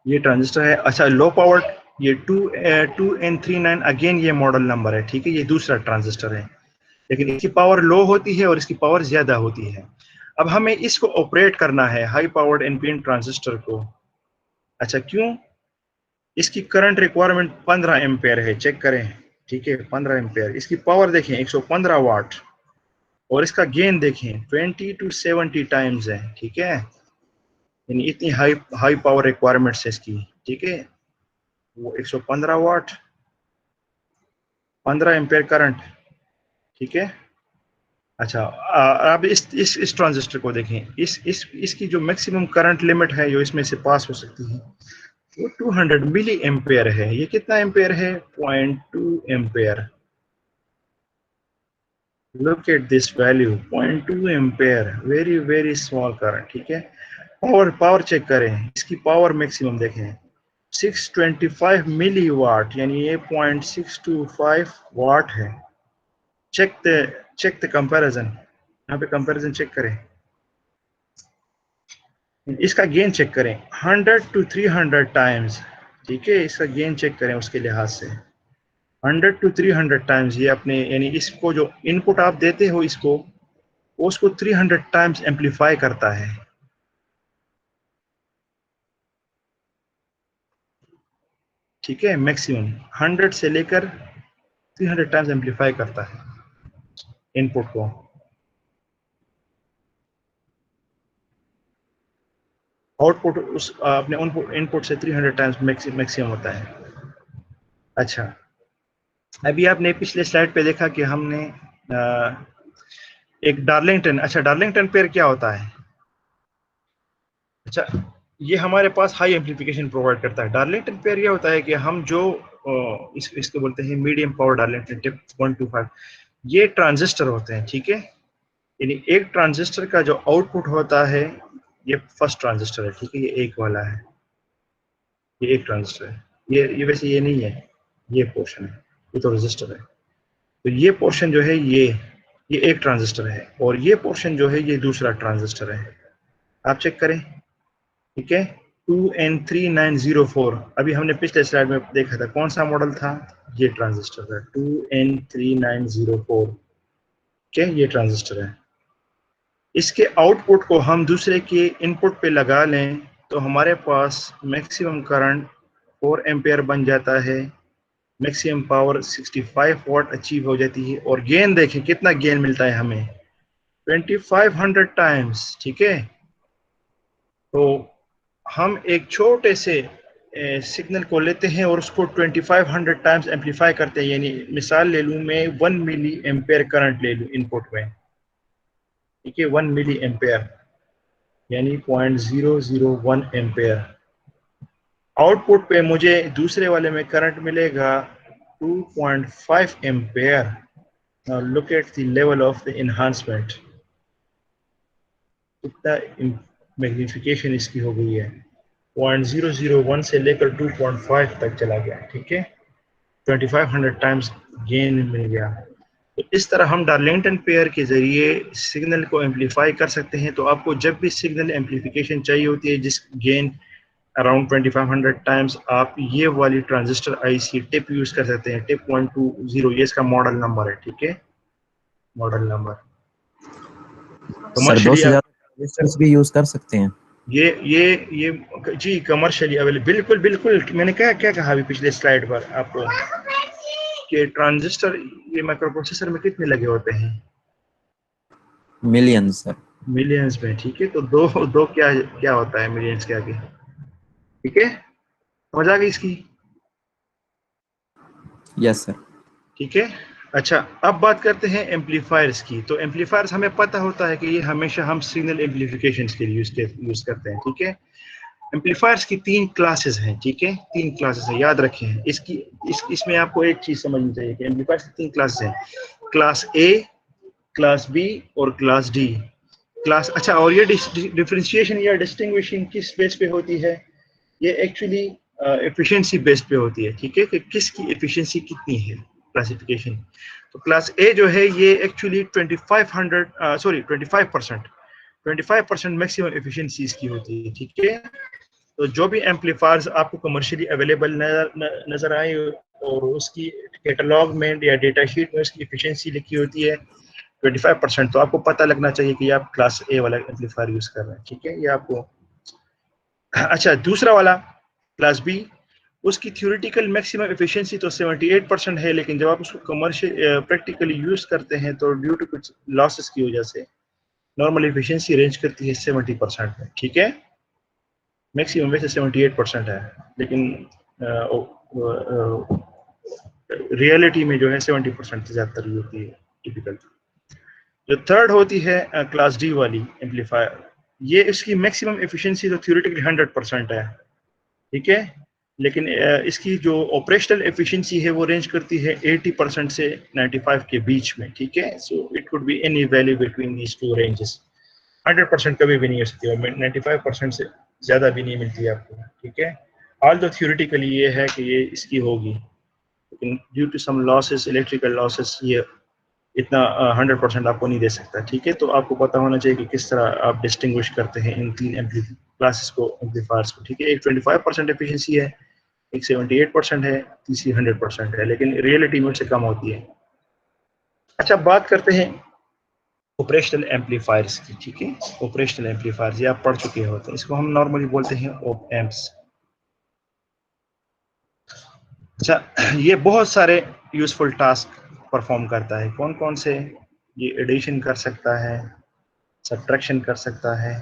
ये ट्रांजिस्टर है। अच्छा, लो पावर, ये 2N39 अगेन ये मॉडल नंबर है, ठीक है, ये दूसरा ट्रांजिस्टर है, लेकिन इसकी पावर लो होती है और इसकी पावर ज्यादा होती है। अब हमें इसको ऑपरेट करना है, हाई पावर्ड NPN ट्रांजिस्टर को। अच्छा, क्यों? इसकी करंट रिक्वायरमेंट 15 एम्पेयर है, चेक करें, ठीक है, 15 एम्पेयर। इसकी पावर देखें 115 वाट, और इसका गेन देखें 20 to 70 टाइम्स है, ठीक है, यानी इतनी हाई हाई पावर रिक्वायरमेंट्स है इसकी, ठीक है। वो 115 वाट, 15 एम्पेयर करंट, ठीक है। अच्छा, आप इस ट्रांजिस्टर को देखें, इसकी जो मैक्सिमम करंट लिमिट है जो इसमें से पास हो सकती है वो 200 मिली एम्पेयर है। ये कितना एम्पेयर है? 0.2 ampere. Look at this value, 0.2 ampere, very very small current. ठीक है, पावर चेक करें, इसकी पावर मैक्सिमम देखें 625 मिली वाट, यानी ये 0.625 वाट है। चेक द कंपैरिजन, यहाँ पे कंपैरिजन चेक करें, इसका गेन चेक करें 100 to 300 टाइम्स। ठीक है, इसका गेन चेक करें उसके लिहाज से 100 to 300 टाइम्स। ये अपने यानी इसको जो इनपुट आप देते हो इसको, उसको 300 टाइम्स एम्पलीफाई करता है। ठीक है, मैक्सिमम 100 से लेकर 300 टाइम्स एम्पलीफाई करता है इनपुट को। आउटपुट उस अपने इनपुट से 300 टाइम्स मैक्सिमम होता है। अच्छा, अभी आपने पिछले स्लाइड पे देखा कि हमने एक डार्लिंगटन, अच्छा डार्लिंगटन पेयर क्या होता है? अच्छा, ये हमारे पास हाई एम्पलीफिकेशन प्रोवाइड करता है। डार्लिंगटन पेयर ये होता है कि हम जो इसको बोलते हैं मीडियम पावर डार्लिंगटन टिप 125, ये ट्रांजिस्टर होते हैं। ठीक है, यानी एक ट्रांजिस्टर का जो आउटपुट होता है, ये फर्स्ट ट्रांजिस्टर है। ठीक है, ये एक वाला है, ये एक ट्रांजिस्टर है। ये वैसे ये नहीं है, ये पोर्शन है, ये तो रजिस्टर है। तो ये पोर्शन जो है ये एक ट्रांजिस्टर है, और ये पोर्शन जो है ये दूसरा ट्रांजिस्टर है। आप चेक करें। ठीक है, 2N3904, अभी हमने पिछले स्लाइड में देखा था, कौन सा मॉडल था? ये ट्रांजिस्टर था 2N3904। क्या ये ट्रांजिस्टर है? इसके आउटपुट को हम दूसरे के इनपुट पे लगा लें तो हमारे पास मैक्सिमम करंट 4 एम्पेयर बन जाता है, मैक्सिमम पावर 65 वाट अचीव हो जाती है, और गेन देखें कितना गेन मिलता है हमें, 2500 टाइम्स। ठीक है, तो हम एक छोटे से सिग्नल को लेते हैं और उसको 2500 टाइम्स एम्पलीफाई करते हैं। यानी मिसाल ले लूं मैं, 1 मिली एम्पेयर करंट ले लूं इनपुट में। ठीक है, 1 मिली एम्पेयर यानी 0.001 एम्पेयर। आउटपुट पे मुझे दूसरे वाले में करंट मिलेगा 2.5 ampere. Now look at the level of the enhancement, कितना मैग्निफिकेशन इसकी हो गई है, 0.001 से लेकर 2.5 तक चला गया। ठीक है, 2500 टाइम्स गेन मिल गया। तो इस तरह हम डार्लिंगटन पेयर के जरिए सिग्नल को एम्पलीफाई कर सकते हैं। तो आपको जब भी सिग्नल एम्पलीफिकेशन चाहिए होती है जिस गेन अराउंड 2500 टाइम्स, आप ये वाली ट्रांजिस्टर आईसी टिप यूज कर सकते हैं, टिप 120, ये इसका मॉडल नंबर है। ठीक है, मॉडल नंबर। सर 2 से ज्यादा ट्रांजिस्टर्स भी यूज कर सकते हैं? ये जी कमर्शियली अवेलेबल, बिल्कुल बिल्कुल। मैंने क्या कहा अभी पिछले स्लाइड पर आपको कि ट्रांजिस्टर ये माइक्रो प्रोसेसर में कितने लगे होते हैं? Millions sir. मिलियंस में। ठीक है, तो दो क्या होता है मिलियंस के आगे? ठीक है, समझ आ गई इसकी? Yes sir. ठीक है, अच्छा अब बात करते हैं एम्पलीफायर्स की। तो एम्पलीफायर्स हमें पता होता है कि ये हमेशा हम सिग्नल एम्पलीफिकेशन के लिए यूज करते हैं। ठीक है, एम्पलीफायर्स की 3 क्लासेस हैं। ठीक है, 3 क्लासेस हैं, याद रखें। इसमें आपको एक चीज समझनी चाहिए कि एम्पलीफायर्स की 3 क्लासेस हैं, क्लास ए, क्लास बी और क्लास डी। क्लास, अच्छा, और ये डिफरेंशिएशन या डिस्टिंग्विशिंग किस बेस पे होती है? ये एक्चुअली एफिशिएंसी बेस्ड पे होती है। ठीक है, कि किसकी एफिशिएंसी कितनी है, क्लासिफिकेशन। तो क्लास ए जो है ये एक्चुअली 25% मैक्सिमम एफिशिएंसी इसकी होती है। ठीक है, तो जो भी एम्पलीफायर्स आपको कमर्शियली अवेलेबल नजर आए और उसकी कैटलॉग में या डेटा शीट में उसकी एफिशिएंसी लिखी होती है 25%, तो आपको पता लगना चाहिए कि आप क्लास ए वाला एम्पलीफायर यूज कर रहे हैं। ठीक है, ये आपको। अच्छा, दूसरा वाला क्लास बी, उसकी थ्योरेटिकल मैक्सिमम एफिशिएंसी तो 78% है, लेकिन जब आप उसको कमर्शियल प्रैक्टिकली यूज करते हैं तो ड्यू टू कुछ लॉसेस की वजह से नॉर्मल एफिशिएंसी रेंज करती है 70% में। ठीक है, मैक्सिमम वैसे 78% है, लेकिन रियलिटी में जो है 70% से ज्यादा होती है टिपिकल। जो थर्ड होती है क्लास डी वाली एम्पलीफायर, ये इसकी मैक्सिमम एफिशिएंसी तो थ्योरेटिकली 100% है, ठीक है, लेकिन इसकी जो ऑपरेशनल एफिशिएंसी है वो रेंज करती है 80% से 95 के बीच में, ठीक है। So it could be any value between these two ranges. 100% कभी भी नहीं हो सकती और 95% से ज़्यादा भी नहीं मिलती है आपको, ठीक है। ऑल दो थ्योरेटिकली ये है कि ये इसकी होगी, लेकिन due to some losses, electrical losses, ये इतना 100% आपको नहीं दे सकता, ठीक है। तो आपको पता होना चाहिए कि किस तरह आप डिस्टिंग्विश करते हैं इन तीन क्लासेस को, एम्पलीफायर्स को, ठीक है। एक 25% एफिशिएंसी है, एक 78% है, तीसरी 100% है, लेकिन रियलिटी में उससे कम होती है। अच्छा, बात करते हैं ऑपरेशनल एम्पलीफायर्स की, ठीक है। ऑपरेशनल एम्पलीफायर्स ये आप पढ़ चुके होते हैं, इसको हम नॉर्मली बोलते हैं ऑप एम्प्स। अच्छा, ये बहुत सारे यूजफुल टास्क परफॉर्म करता है। कौन कौन से? ये एडिशन कर सकता है, सब्ट्रैक्शन कर सकता है,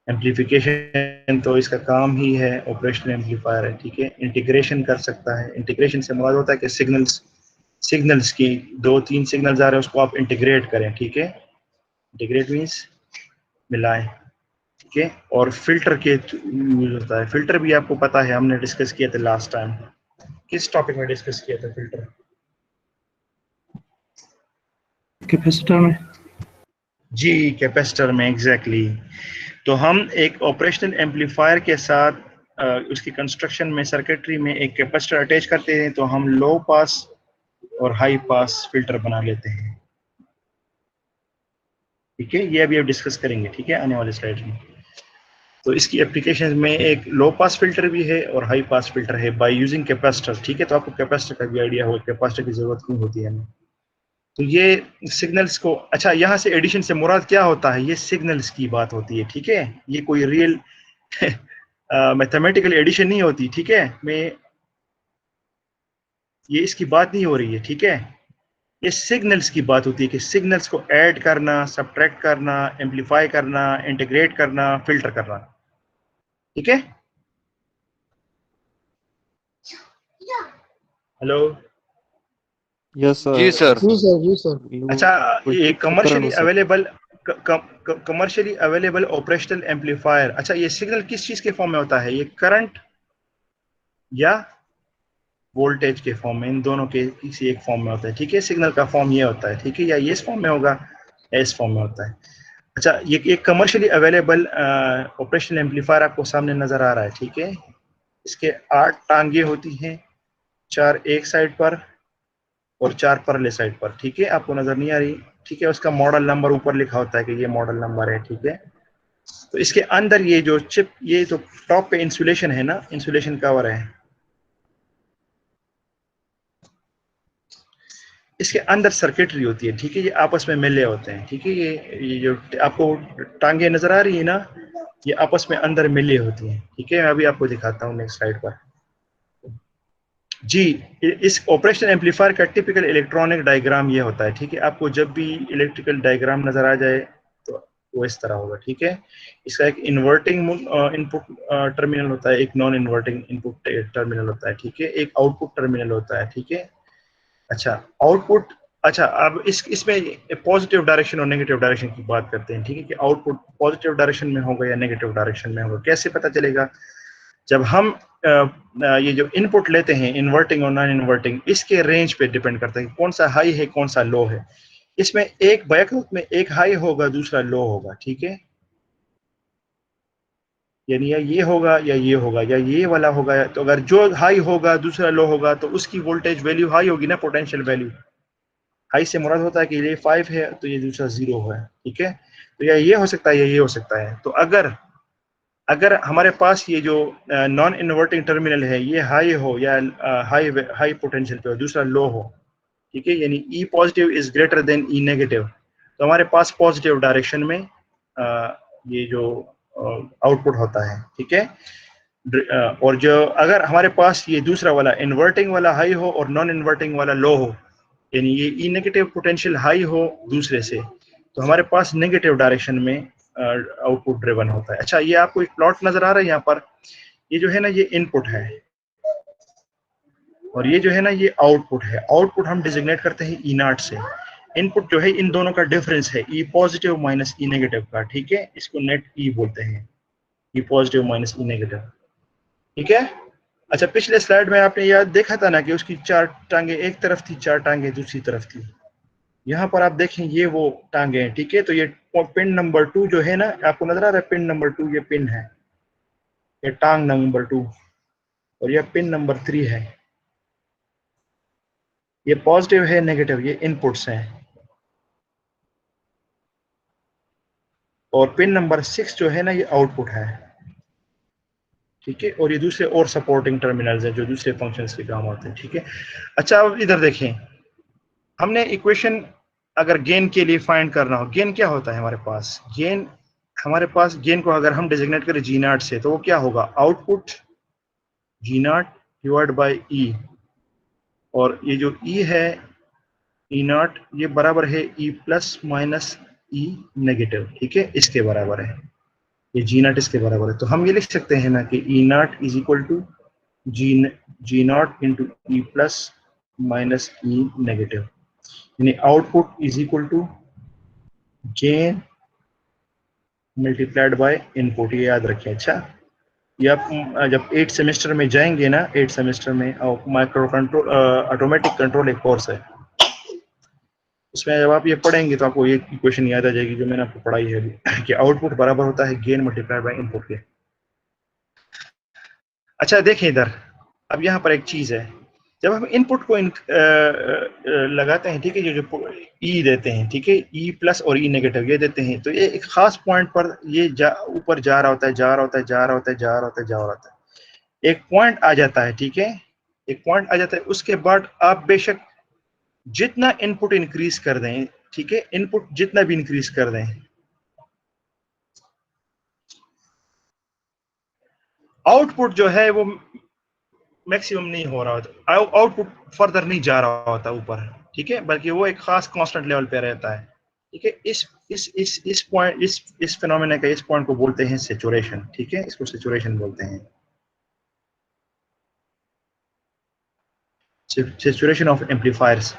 एम्पलीफिकेशन तो इसका काम ही है, ऑपरेशनल एम्पलीफायर है, ठीक है। इंटीग्रेशन कर सकता है, इंटीग्रेशन से मुराद होता है कि सिग्नल्स की 2-3 सिग्नल्स आ रहे हैं उसको आप इंटीग्रेट करें, ठीक है। इंटीग्रेट मीन्स मिलाएं, ठीक है। और फिल्टर के यूज होता है, फिल्टर भी आपको पता है, हमने डिस्कस किया था लास्ट टाइम। किस टॉपिक में डिस्कस किया था फिल्टर? कैपेसिटर में। जी, कैपेसिटर में, एग्जैक्टली। तो हम एक ऑपरेशनल एम्पलीफायर के साथ उसकी कंस्ट्रक्शन में, सर्किटरी में एक कैपेसिटर अटैच करते हैं, तो हम लो पास और हाई पास फिल्टर बना लेते हैं, ठीक है। ये अभी आप डिस्कस करेंगे, ठीक है, आने वाले स्लाइड में। तो इसकी एप्लीकेशन में एक लो पास फिल्टर भी है और हाई पास फिल्टर है बाय यूजिंग कैपेसिटर, ठीक है। तो आपको कैपेसिटर का भी आइडिया हो, कैपेसिटर की जरूरत क्यों होती है हमें। तो ये सिग्नल्स को, अच्छा, यहाँ से एडिशन से मुराद क्या होता है? ये सिग्नल्स की बात होती है, ठीक है। ये कोई रियल मैथमेटिकल एडिशन नहीं होती, ठीक है। ये इसकी बात नहीं हो रही है, ठीक है। ये सिग्नल्स की बात होती है कि सिग्नल्स को ऐड करना, सब्ट्रैक्ट करना, एम्पलीफाई करना, इंटीग्रेट करना, फिल्टर करना, ठीक है। हेलो। यस जी सर। सर। जी सर। अच्छा, ये commercially commercially available operational amplifier, अच्छा, ये सिग्नल किस चीज के फॉर्म में होता है? ये करंट या वोल्टेज के फॉर्म में, इन दोनों के किसी एक फॉर्म में होता है, ठीक है। सिग्नल का फॉर्म ये होता है, ठीक है, या ये इस फॉर्म में होगा या इस फॉर्म में होता है। अच्छा, ये एक कमर्शियली अवेलेबल ऑपरेशनल एम्पलीफायर आपको सामने नजर आ रहा है, ठीक है। इसके 8 टांगे होती हैं, 4 एक साइड पर और 4 परले साइड पर, ठीक है। आपको नजर नहीं आ रही, ठीक है। उसका मॉडल नंबर ऊपर लिखा होता है कि ये मॉडल नंबर है, ठीक है। तो इसके अंदर ये जो चिप, ये जो टॉप पे इंसुलेशन है ना, इंसुलेशन कवर है, इसके अंदर सर्किटरी होती है, ठीक है। ये आपस में मिले होते हैं, ठीक है। ये जो आपको टांगे नजर आ रही है ना, ये आपस में अंदर मिले होती हैं, ठीक है। मैं अभी आपको दिखाता हूँ नेक्स्ट स्लाइड पर। जी, इस ऑपरेशनल एम्पलीफायर का टिपिकल इलेक्ट्रॉनिक डायग्राम ये होता है, ठीक है। आपको जब भी इलेक्ट्रिकल डायग्राम नजर आ जाए तो वो इस तरह होगा, ठीक है। इसका एक इन्वर्टिंग इनपुट टर्मिनल होता है, एक नॉन इन्वर्टिंग इनपुट टर्मिनल होता है, ठीक है। एक आउटपुट टर्मिनल होता है, ठीक है। अच्छा, आउटपुट, अच्छा, अब इसमें पॉजिटिव डायरेक्शन और नेगेटिव डायरेक्शन की बात करते हैं, ठीक है, कि आउटपुट पॉजिटिव डायरेक्शन में होगा या नेगेटिव डायरेक्शन में होगा। कैसे पता चलेगा? जब हम ये जो इनपुट लेते हैं, इन्वर्टिंग और नॉन इन्वर्टिंग, इसके रेंज पे डिपेंड करता है कि कौन सा हाई है, कौन सा लो है। इसमें एक बैकवर्ड में एक हाई होगा, दूसरा लो होगा, ठीक है। यानी या ये होगा या ये होगा या ये वाला होगा। तो अगर जो हाई होगा दूसरा लो होगा तो उसकी वोल्टेज वैल्यू हाई होगी ना, पोटेंशियल वैल्यू। हाई से मुराद होता है कि ये 5 है तो ये दूसरा 0 है, ठीक है। तो या ये हो सकता है या ये हो सकता है। तो अगर हमारे पास ये जो नॉन इन्वर्टिंग टर्मिनल है ये हाई हो या हाई पोटेंशियल पे हो, दूसरा लो हो, ठीक है, यानी E positive is greater than E negative, तो हमारे पास पॉजिटिव डायरेक्शन में ये जो आउटपुट होता है, ठीक है। और जो अगर हमारे पास ये दूसरा वाला इन्वर्टिंग वाला हाई हो और नॉन इन्वर्टिंग वाला लो हो, यानी ये ई नेगेटिव पोटेंशियल हाई हो दूसरे से, तो हमारे पास नेगेटिव डायरेक्शन में आउटपुट ड्रिवन होता है। अच्छा, ये आपको एक प्लॉट नजर आ रहा है यहाँ पर, ये जो है ना ये इनपुट है और ये जो है ना ये आउटपुट है। आउटपुट हम डिजिग्नेट करते हैं ई नॉट से। इनपुट जो है इन दोनों का डिफरेंस है, ई पॉजिटिव माइनस ई नेगेटिव का, ठीक है, इसको नेट ई बोलते हैं, ई पॉजिटिव माइनस ई नेगेटिव, ठीक है। अच्छा, पिछले स्लाइड में आपने याद देखा था ना कि उसकी 4 टांगे एक तरफ थी, 4 टांगे दूसरी तरफ थी। यहाँ पर आप देखें ये वो टांगे हैं, ठीक है। तो ये पिन नंबर 2 जो है ना, आपको नजर आ रहा है पिन नंबर 2, ये पिन है, ये टांग नंबर 2, और ये पिन नंबर 3 है। ये पॉजिटिव है, नेगेटिव, ये इनपुट्स हैं। और पिन नंबर 6 जो है ना, ये आउटपुट है, ठीक है। और ये दूसरे और सपोर्टिंग टर्मिनल्स हैं जो दूसरे फंक्शंस के काम आते हैं, ठीक है। अच्छा, अब इधर देखें, हमने इक्वेशन अगर गेन के लिए फाइंड करना हो, गेन क्या होता है हमारे पास, गेन, हमारे पास गेन को अगर हम डिजिग्नेट करें जी नॉट से, तो वो क्या होगा, output G naught divide by E, और ये जो ई है ई नॉट, ये बराबर है ई प्लस माइनस ई नेगेटिव, ठीक है, इसके बराबर है, ये जी नॉट इसके बराबर है। तो हम ये लिख सकते हैं ना कि E naught is equal to G naught into E plus minus E negative, यानी output is equal to gain multiplied by input, ये याद रखें। अच्छा, ये आप जब 8 सेमेस्टर में जाएंगे ना, 8 सेमेस्टर में माइक्रो कंट्रोल ऑटोमेटिक कंट्रोल एक कोर्स है, उसमें जब आप ये पढ़ेंगे तो आपको ये इक्वेशन याद आ जाएगी जो मैंने आपको पढ़ाई है अभी, कि आउटपुट बराबर होता है गेन मल्टीप्लाइड बाय इनपुट के। अच्छा, देखें इधर, अब यहाँ पर एक चीज है, जब हम इनपुट को लगाते हैं, ठीक है, ये जो ई देते हैं, ठीक है, ई प्लस और ई नेगेटिव ये देते हैं, तो ये एक खास पॉइंट पर ये ऊपर जा रहा होता है, जा रहा होता है, जा रहा होता है, जा रहा होता है, जा रहा होता है, एक पॉइंट आ जाता है, ठीक है, एक पॉइंट आ जाता है। उसके बाद आप बेशक जितना इनपुट इंक्रीज कर दें, ठीक है, इनपुट जितना भी इंक्रीज कर दें, आउटपुट जो है वो मैक्सिमम नहीं हो रहा होता, आउटपुट फर्दर नहीं जा रहा होता ऊपर, ठीक है, बल्कि वो एक खास कांस्टेंट लेवल पे रहता है, ठीक है। इस पॉइंट, इस फिनोमेना का, इस पॉइंट को बोलते हैं सैचुरेशन, ठीक है, इसको सैचुरेशन बोलते हैं, सैचुरेशन ऑफ एम्पलीफायर्स।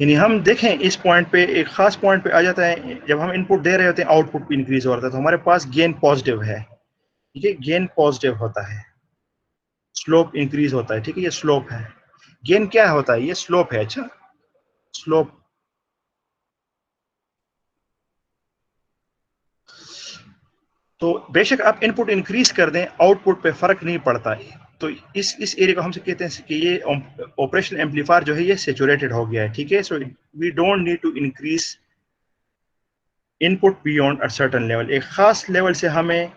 यानी हम देखें इस पॉइंट पे, एक खास पॉइंट पे आ जाता है, जब हम इनपुट दे रहे होते हैं आउटपुट भी इंक्रीज हो रहा था, तो हमारे पास गेन पॉजिटिव है, ठीक है, गेन पॉजिटिव होता है, स्लोप इंक्रीज होता है, ठीक है, ये स्लोप है। गेन क्या होता है, ये स्लोप है। अच्छा, स्लोप, तो बेशक आप इनपुट इंक्रीज कर दें, आउटपुट पे फर्क नहीं पड़ता है। तो इस एरिया को हम कहते हैं कि ये ऑपरेशनल एम्पलीफायर जो है ये सैचुरेटेड हो गया है, ठीक है। So we don't need to increase input beyond a certain level, एक खास लेवल से हमें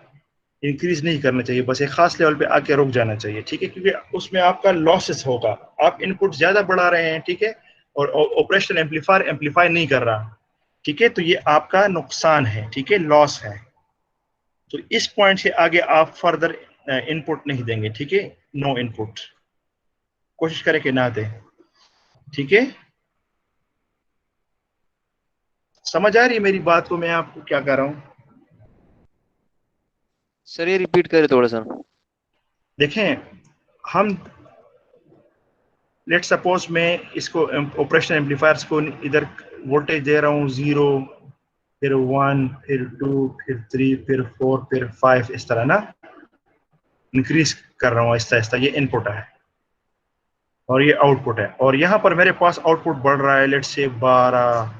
इंक्रीज नहीं करना चाहिए, बस एक खास लेवल पे आके रुक जाना चाहिए, ठीक है, क्योंकि उसमें आपका लॉसेस होगा, आप इनपुट ज्यादा बढ़ा रहे हैं, ठीक है, और ऑपरेशनल एम्पलीफायर एम्पलीफाई नहीं कर रहा, ठीक है, तो ये आपका नुकसान है, ठीक है, लॉस है। तो इस पॉइंट से आगे आप फर्दर इनपुट नहीं देंगे, ठीक है, नो इनपुट, कोशिश करें कि ना दें, ठीक है। समझ आ रही है मेरी बात को, मैं आपको क्या कर रहा हूं? सर ये रिपीट करें थोड़ा सा। देखें, हम लेट सपोज मैं इसको ऑपरेशनल एम्पलीफायर्स को इधर वोल्टेज दे रहा हूँ 0, फिर 1, फिर 2, फिर 3, फिर 4, फिर 5, इस तरह ना इंक्रीज कर रहा हूँ आहिस्ता आहिस्ता, ये इनपुट है और ये आउटपुट है, और यहाँ पर मेरे पास आउटपुट बढ़ रहा है, लेट से 12,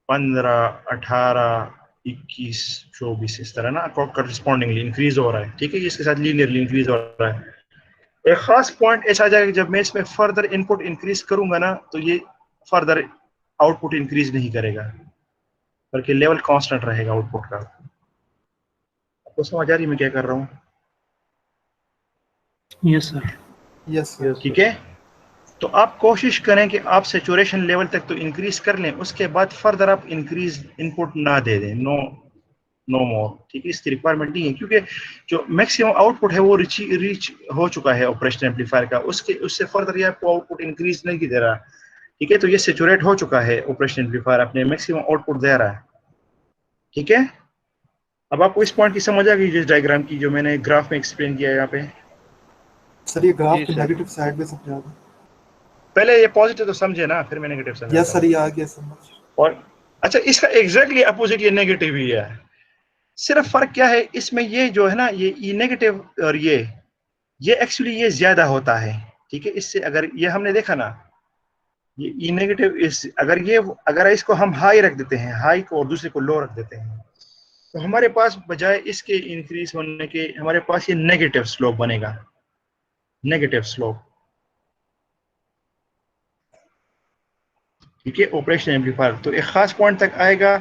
15, 18, 21, 24, इस तरह ना करस्पॉन्डिंगली इंक्रीज हो रहा है, ठीक है, इसके साथ लीनियरली इंक्रीज हो रहा है। एक खास पॉइंट ऐसा आ जाएगा जब मैं इसमें फर्दर इनपुट इंक्रीज करूंगा ना, तो ये फर्दर आउटपुट इंक्रीज नहीं करेगा, बल्कि लेवल कांस्टेंट रहेगा आउटपुट का। आपको समझ आ रही है मैं क्या कर रहा हूँ? यस सर, यस सर, ठीक है। तो आप कोशिश करें कि आप सैचुरेशन लेवल तक तो इंक्रीज कर लें, उसके बाद फर्दर आप इंक्रीज इनपुट ना दे दें, नो मोर, ठीक है, इसकी रिक्वायरमेंट नहीं है, क्योंकि जो मैक्सिमम आउटपुट है वो रीच हो चुका है ऑपरेशनल एम्पलीफायर का, उससे फर्दर ये आपको आउटपुट इंक्रीज नहीं दे रहा, ठीक है। तो ये सैचुरेट हो चुका है ऑपरेशनल एम्पलीफायर, अपने मैक्सिमम आउटपुट दे रहा है, ठीक है। अब आपको इस पॉइंट की समझ आ गई जिस डायग्राम की जो मैंने ग्राफ में एक्सप्लेन किया है यहाँ पे? सर ये ग्राफ जी के सर। नेगेटिव साइड में सब ज्यादा पहले ये पॉजिटिव तो समझे ना, फिर मैं नेगेटिव समझा। यस सर, ये आ गया समझ। और अच्छा, इसका एग्जैक्टली अपोजिट ये नेगेटिव ही है। सिर्फ फर्क क्या है इसमें, ये जो है ना, ये ई नेगेटिव और ये एक्चुअली ये ज्यादा होता है, ठीक है। इससे अगर ये हमने देखा ना, ये ई नेगेटिव इस अगर इसको हम हाई रख देते हैं, हाई को, और दूसरे को लो रख देते हैं, तो हमारे पास बजाय इसके इंक्रीज होने के हमारे पास ये नेगेटिव स्लोप बनेगा, नेगेटिव स्लोप, ठीक है। ऑपरेशन एम्पलीफायर तो एक खास पॉइंट तक आएगा,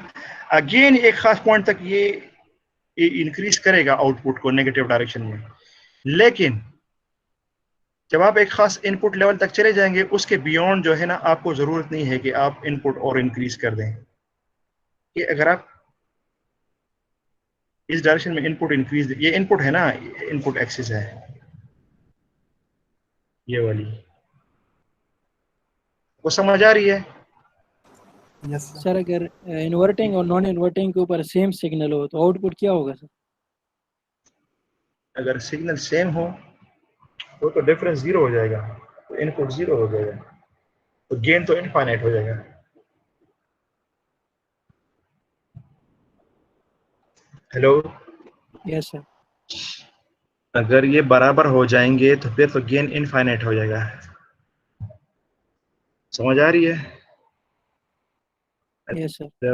अगेन एक खास पॉइंट तक ये इंक्रीज करेगा आउटपुट को नेगेटिव डायरेक्शन में, लेकिन जब आप एक खास इनपुट लेवल तक चले जाएंगे, उसके बियॉन्ड जो है ना, आपको जरूरत नहीं है कि आप इनपुट और इंक्रीज कर दें। कि अगर आप इस डायरेक्शन में इनपुट इंक्रीज, ये इनपुट है ना, इनपुट एक्सिस है ये वाली, वो समझ आ रही है? यस सर अगर इन्वर्टिंग और नॉन इन्वर्टिंग के ऊपर सेम सिग्नल हो तो आउटपुट क्या होगा सर? अगर सिग्नल सेम हो तो डिफरेंस जीरो हो जाएगा, तो इनपुट जीरो हो जाएगा, तो गेन तो इनफाइनाइट हो जाएगा। Hello, yes sir. अगर ये बराबर हो जाएंगे तो फिर तो गेन इनफाइनाइट हो जाएगा, समझ आ रही है? Yes sir. तो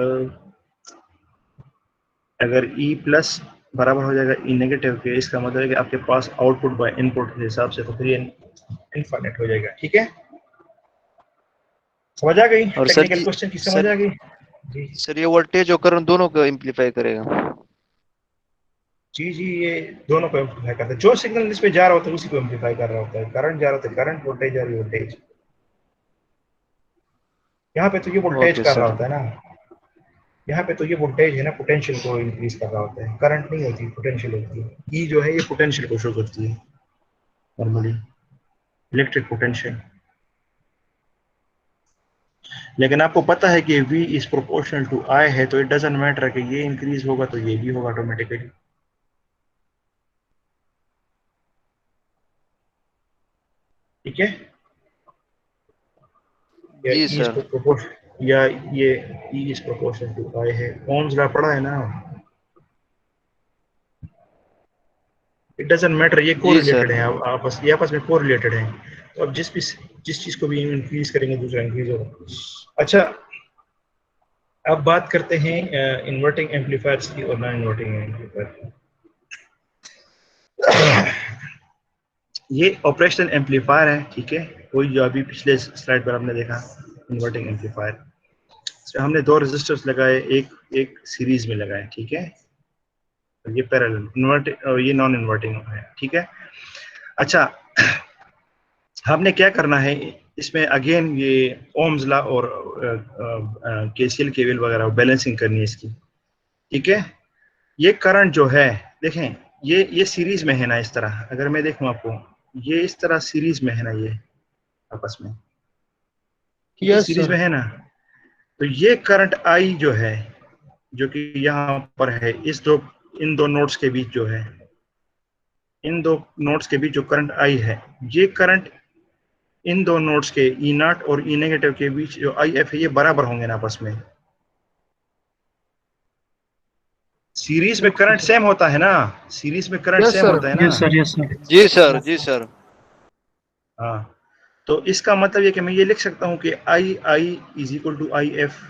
अगर E प्लस बराबर हो जाएगा E नेगेटिव के, इसका मतलब है कि आपके पास आउटपुट बाय इनपुट के हिसाब से तो फिर ये इनफाइनाइट हो जाएगा, ठीक है। समझ आ गई? और सर टेक्निकल क्वेश्चन की समझ आ गई जी? सर ये वोल्टेज और करंट दोनों को इम्प्लीफाई करेगा। जी जी, ये दोनों को एम्पलीफाई करता है। जो सिग्नल इसमें जा रहा होता है उसी को एम्पलीफाई कर रहा होता है। करंट जा रहा होता है करंट, वोल्टेज जा रही है वोल्टेज। यहाँ पे तो ये वोल्टेज ओके कर रहा सर। होता है ना, यहाँ पे तो ये वोल्टेज है ना, पोटेंशियल को इंक्रीज कर रहा होता है। करंट नहीं होती, पोटेंशियल होती है। ई जो है ये पोटेंशियल को शो करती है नॉर्मली, इलेक्ट्रिक पोटेंशियल। लेकिन आपको पता है कि V is proportional to I है, तो इट डजंट मैटर कि ये इंक्रीज होगा तो ये भी होगा ऑटोमेटिकली, ठीक है। या जी E इज सर। प्रोपोर्शनल, या ये E is proportional to I है। ओम्स लॉ पढ़ा है ना, इट डजंट मैटर, ये जी सर। कोरिलेटेड है आपस में कोरिलेटेड है। तो अब जिस चीज को भी इंक्रीज करेंगे दूसरा इंक्रीज होगा। अच्छा, अब बात करते हैं इन्वर्टिंग एम्पलीफायर्स की और नॉन इन्वर्टिंग एम्पलीफायर की। ये ऑपरेशनल एम्पलीफायर है, ठीक है। वही जो अभी पिछले स्लाइड पर आपने देखा, इन्वर्टिंग एम्पलीफायर। इसमें हमने दो रेजिस्टर्स लगाए, एक सीरीज में लगाए, ठीक है। ये पैरेलल इन्वर्टिंग और ये नॉन इन्वर्टिंग है, ठीक है। अच्छा, हमने क्या करना है इसमें, अगेन ये ओम्स लॉ और केसीएल केवीएल वगैरह बैलेंसिंग करनी है इसकी, ठीक है। ये करंट जो है, देखें, ये सीरीज में है ना, इस तरह अगर मैं देखूं आपको, ये इस तरह सीरीज में है ना, ये आपस में, ये यस सीरीज सर। में है ना। तो ये करंट आई जो है, जो कि यहाँ पर है, इन दो नोड्स के बीच जो है, इन दो नोड्स के बीच जो करंट आई है, ये करंट इन दो नोड्स के ई नॉट और ई नेगेटिव के बीच जो आई एफ है, ये बराबर होंगे ना आपस में। सीरीज में करंट सेम होता है ना, सीरीज में करंट सेम होता है ना। Yes sir. Yes sir. जी सर। जी सर। हाँ, तो इसका मतलब ये कि मैं ये लिख सकता हूँ कि I I is equal to I F,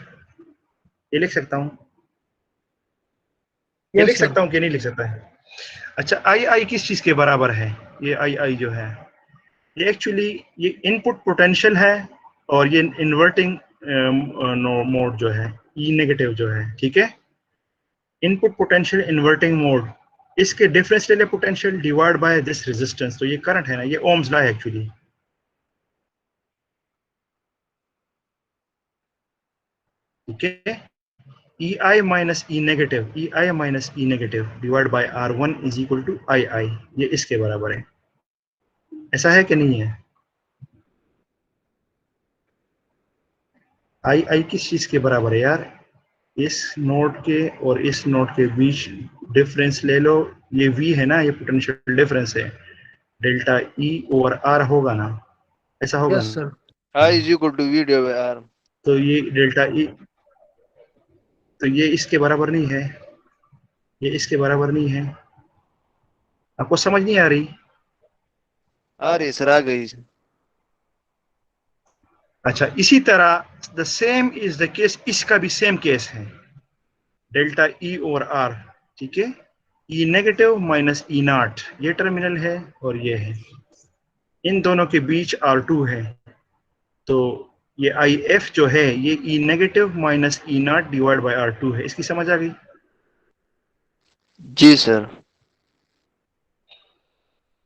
ये लिख सकता हूँ, ये Yes, लिख sir. सकता हूँ कि नहीं लिख सकता है? अच्छा, आई आई किस चीज के बराबर है? ये आई आई जो है, ये एक्चुअली ये इनपुट पोटेंशियल है, और ये इन्वर्टिंग मोड जो है, ई नेगेटिव जो है, ठीक है। इनपुट पोटेंशियल इन्वर्टिंग मोड, इसके differential potential divide by this resistance. तो ये करंट है ना, ये ओम्स लॉ है एक्चुअली, ठीक है। EI minus E negative, EI minus E negative divide by R1 is equal to II, ये इसके बराबर है। ऐसा है कि नहीं है? II किस चीज के बराबर है यार? इस नोड के और इस नोड के बीच डिफरेंस ले लो, ये V है ना, ये पोटेंशियल डिफरेंस है, डेल्टा E ओवर R होगा ना, ऐसा होगा Yes, ना? sir. I is equal to V divided by R. तो ये डेल्टा ई, तो ये इसके बराबर नहीं है, ये इसके बराबर नहीं है। आपको समझ नहीं आ रही? आ रही सर, आ गई। अच्छा, इसी तरह the same is the case, इसका भी सेम केस है, डेल्टा ई और आर, ठीक है। ई नेगेटिव माइनस ई नॉट, ये टर्मिनल है और ये है, इन दोनों के बीच R2 है, तो ये आई एफ जो है ये E negative minus E naught divide by R2 है। इसकी समझ आ गई? जी सर।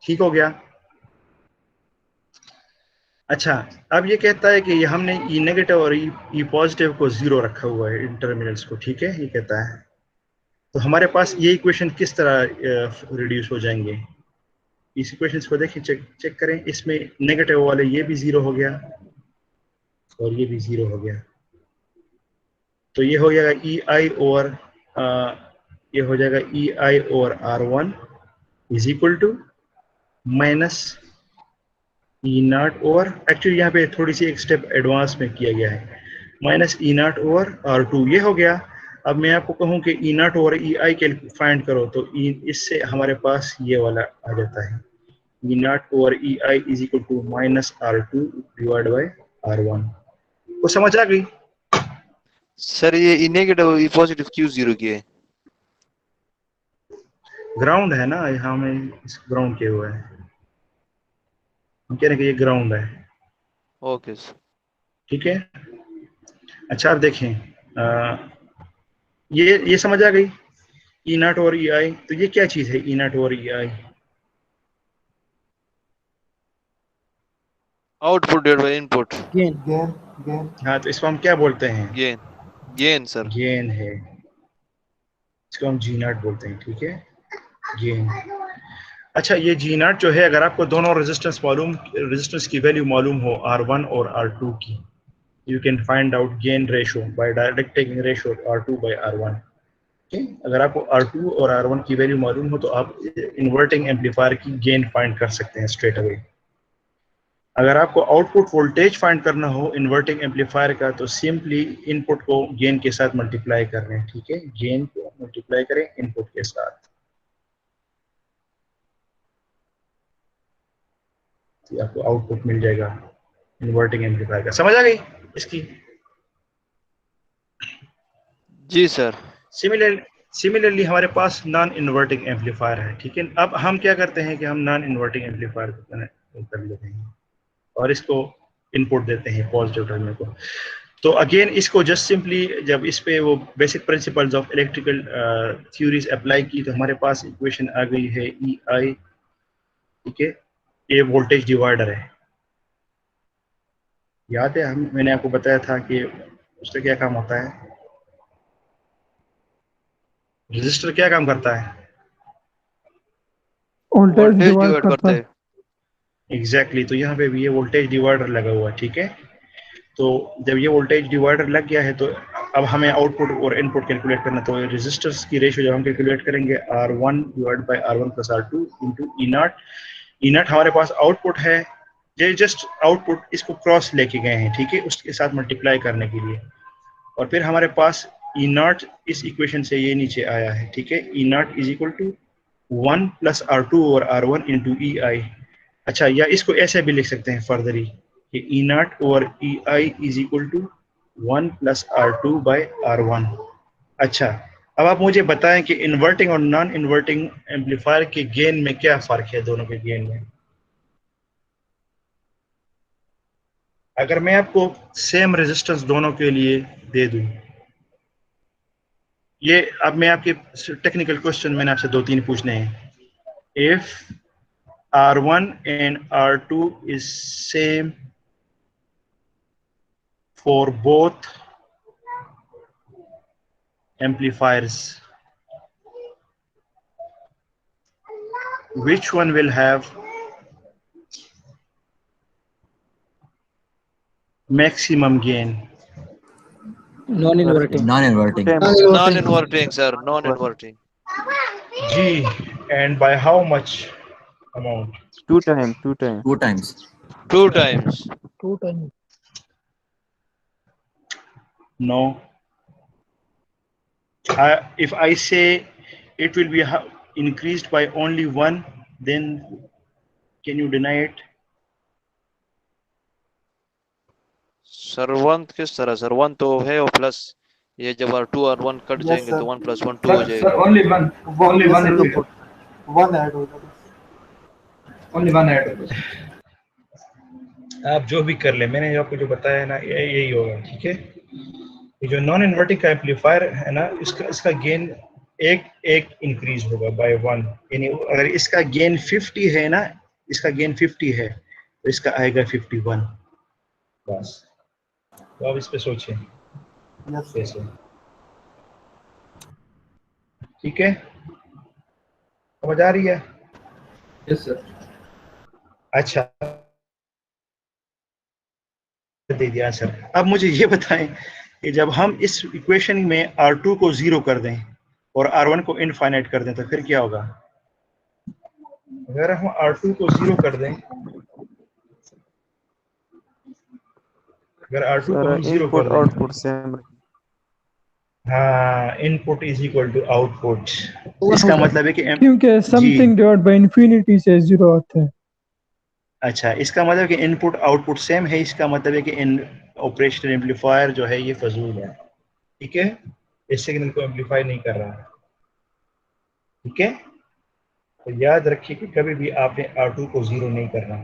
ठीक हो गया। अच्छा, अब ये कहता है कि ये हमने ई नेगेटिव और ई पॉजिटिव को जीरो रखा हुआ है इन टर्मिनल्स को, ठीक है, ये कहता है। तो हमारे पास ये इक्वेशन किस तरह रिड्यूस हो जाएंगे? इस इक्वेशंस को देखें, चेक करें। इसमें नेगेटिव वाले ये भी जीरो हो गया और ये भी जीरो हो गया, तो ये हो जाएगा ई आई और ये हो जाएगा ई आई और R1 is equal to minus E not, और एक्चुअली यहाँ पे थोड़ी सी एक स्टेप एडवांस में किया गया है, माइनस ई नॉट और R2, ये हो गया। अब मैं आपको कहूँ कि ई नॉट और ई आई के फाइंड करो, तो इससे हमारे पास ये वाला आ जाता है, ई नॉट और E I is equal to minus R2 divide by R1। वो समझ आ गई? सर ये ई नेगेटिव ई पॉजिटिव क्यों जीरो किए? ग्राउंड है ना यहाँ में, इस ग्राउंड किया हुआ है, हम कह रहे हैं कि ये ग्राउंड है। Okay sir. ठीक है। अच्छा, आप देखें, ये समझ आ गई, ई नॉट और ई आई। तो ये क्या चीज है ई नॉट और E I? Output divide by input. Gain. Gain gain हाँ, तो इसको हम क्या बोलते हैं? गेन। Gain sir. गेन है, इसको हम जी नॉट बोलते हैं, ठीक है, गेन। अच्छा, ये जी नॉट जो है, अगर आपको दोनों रेजिस्टेंस की वैल्यू मालूम हो R1 और R2 की, you can find out gain ratio by direct taking ratio R2 by R1। okay? अगर आपको R2 और R1 की वैल्यू मालूम हो तो आप इन्वर्टिंग एम्पलीफायर की गेन फाइंड कर सकते हैं स्ट्रेट अवे। अगर आपको आउटपुट वोल्टेज फाइंड करना हो इन्वर्टिंग एम्पलीफायर का, तो सिंपली इनपुट को गेन के साथ मल्टीप्लाई कर रहे हैं, ठीक है, गेन को मल्टीप्लाई करें इनपुट के साथ, तो आपको आउटपुट मिल जाएगा इन्वर्टिंग एम्पलीफायर का। समझ आ गई इसकी? जी सर। सिमिलरली हमारे पास नॉन इन्वर्टिंग एम्पलीफायर है, ठीक है। अब हम क्या करते हैं कि हम नॉन इन्वर्टिंग एम्पलीफायर को कर लेते हैं और इसको इनपुट देते हैं पॉजिटिव टर्मिनल को। तो अगेन इसको जस्ट सिंपली जब इस पे वो basic principles of electrical theories apply की, तो हमारे पास इक्वेशन आ गई है ई आई, ठीक है। ये वोल्टेज डिवाइडर है, याद है मैंने आपको बताया था कि उसका क्या काम होता है? रजिस्टर क्या काम करता है? वोल्टेज डिवाइड करता है। एग्जैक्टली। तो यहाँ पे भी ये वोल्टेज डिवाइडर लगा हुआ है, ठीक है। तो जब ये वोल्टेज डिवाइडर लग गया है, तो अब हमें आउटपुट और इनपुट कैलकुलेट करना। तो रेजिस्टर्स की रेशियो जब हम कैलकुलेट करेंगे R1 divide by R1 plus R2 into E not. E not हमारे पास आउटपुट है, ये जस्ट आउटपुट इसको क्रॉस लेके गए हैं, ठीक है, उसके साथ मल्टीप्लाई करने के लिए। और फिर हमारे पास ई नॉट इस इक्वेशन से ये नीचे आया है, ठीक है, E naught is equal to 1 plus R2 और R1 इंटू ई आई। अच्छा, या इसको ऐसे भी लिख सकते हैं फर्दरी कि ई नॉट और E I is equal to 1 plus R2 by R1। अच्छा, अब आप मुझे बताएं कि इन्वर्टिंग और नॉन इन्वर्टिंग एम्पलीफायर के गेन में क्या फर्क है दोनों के गेन में? अगर मैं आपको सेम रेजिस्टेंस दोनों के लिए दे दूं, ये अब मैं आपके टेक्निकल क्वेश्चन मैंने आपसे 2-3 पूछने हैं। If R1 and R2 is same for both amplifiers, which one will have maximum gain? Non inverting. Non inverting. Non inverting sir, non inverting. G, and by how much amount? Two times. Two times. Two time. No. If I say it will be increased by only 1, then can you deny it? Sir 1 किस तरह sir? 1 तो है और plus ये जब 2 और 1 cut Yes, जाएंगे sir. तो 1 + 1 2 हो Sir, जाएगा। only one Yes, sir, input. one add होगा बस। Only one add. आप जो भी कर ले, मैंने आपको जो बताया है ना, यही होगा, ठीक है। ये जो नॉन इन्वर्टिंग का एम्पलीफायर है ना, इसका गेन एक इंक्रीज होगा बाय 1, यानी अगर इसका गेन 50 है ना, इसका गेन 50 है तो इसका आएगा 51 बस। तो आप इस पे सोचें Yes, sir. कैसे, ठीक है, समझ आ रही है? Yes, sir. अच्छा, दे दिया सर। अब मुझे ये बताएं कि जब हम इस इक्वेशन में R2 को 0 कर दें और R1 को इनफाइनाइट कर दें तो फिर क्या होगा? अगर हम R2 को 0 कर दें, अगर R2 को सर हम 0 इनपुट कर दें, आउटपुट सेम। हाँ, input is equal to output. इसका मतलब है कि क्योंकि समथिंग डिवाइड बाय इन्फिनिटी से 0 आता है। अच्छा, इसका मतलब कि इनपुट आउटपुट सेम है, इसका मतलब है कि इन ऑपरेशनल एम्पलीफायर जो है ये फजूल है, ठीक है, इस सिग्नल को एम्पलीफाई नहीं कर रहा है, ठीक है। तो याद रखिए कि कभी भी आपने R2 को 0 नहीं करना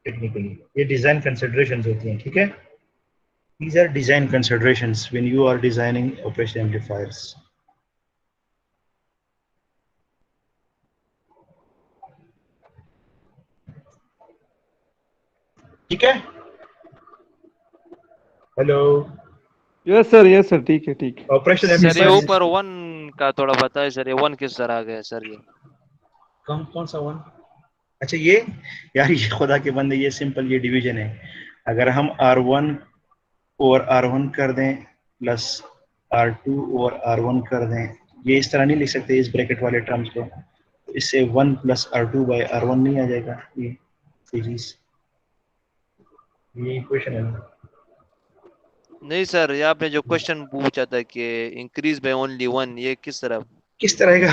टेक्निकली, ये डिजाइन कंसिडरेशंस होती हैं, ठीक है। These are design considerations when you are designing operational amplifiers. ठीक है, हेलो, यस सर ठीक है ठीक है। ऑपरेशनल सर ये एम्पलीफायर ऊपर 1 का थोड़ा बताएं सर, ये 1 किस तरह आ गया सर? ये कौन सा 1? अच्छा, ये यार, ये खुदा के बंदे, ये सिंपल, ये डिवीजन है। अगर हम R1 और R1 कर दें प्लस R2 और R1 कर दें, ये इस तरह नहीं लिख सकते इस ब्रैकेट वाले टर्म्स को, इससे 1 + R2 / R1 नहीं आ जाएगा, ये सीरीज, ये इक्वेशन है ना। नहीं सर, ये आपने जो क्वेश्चन पूछा था कि इंक्रीज बाय ओनली 1, ये किस तरह? किस तरह का?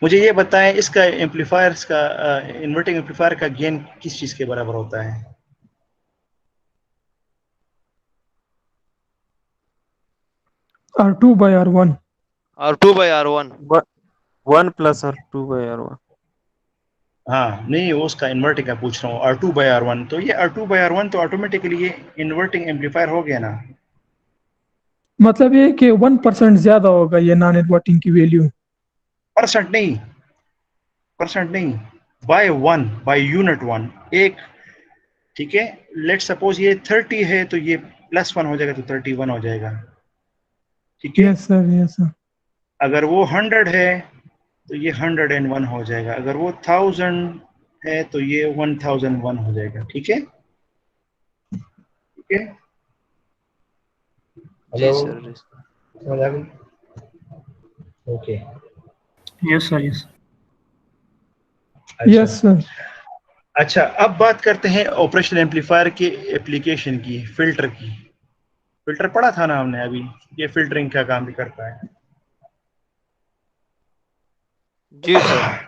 मुझे ये बताएं, इसका एम्पलीफायर्स का इन्वर्टिंग एम्पलीफायर का गेन किस चीज के बराबर होता है? R2 by R1। R2 by R1। 1 + R2/R1। हाँ, नहीं, वो उसका इन्वर्टिंग का पूछ रहा हूँ, R2 / R1। तो ये R2 / R1 तो ऑटोमेटिकली ये इन्वर्टिंग एम्पलीफायर हो गया ना। मतलब ये कि 1% ज्यादा होगा ये नॉन इन्वर्टिंग की वैल्यू। परसेंट नहीं, बाय 1, बाय यूनिट 1, एक, ठीक है। लेट सपोज ये 30 है तो ये +1 हो जाएगा तो 31 हो जाएगा, ठीक है। Yes sir. अगर वो 100 है तो ये 101 हो जाएगा, अगर वो 1000 है तो ये 1001 हो जाएगा, ठीक है, ठीक है। जी हेलो, सर। समझ आ गई? Okay, yes sir, yes. Yes sir. अच्छा, अब बात करते हैं ऑपरेशनल एम्पलीफायर के एप्लीकेशन की, फिल्टर की। फिल्टर पढ़ा था ना हमने अभी, ये फिल्टरिंग का काम भी करता है। जी सर।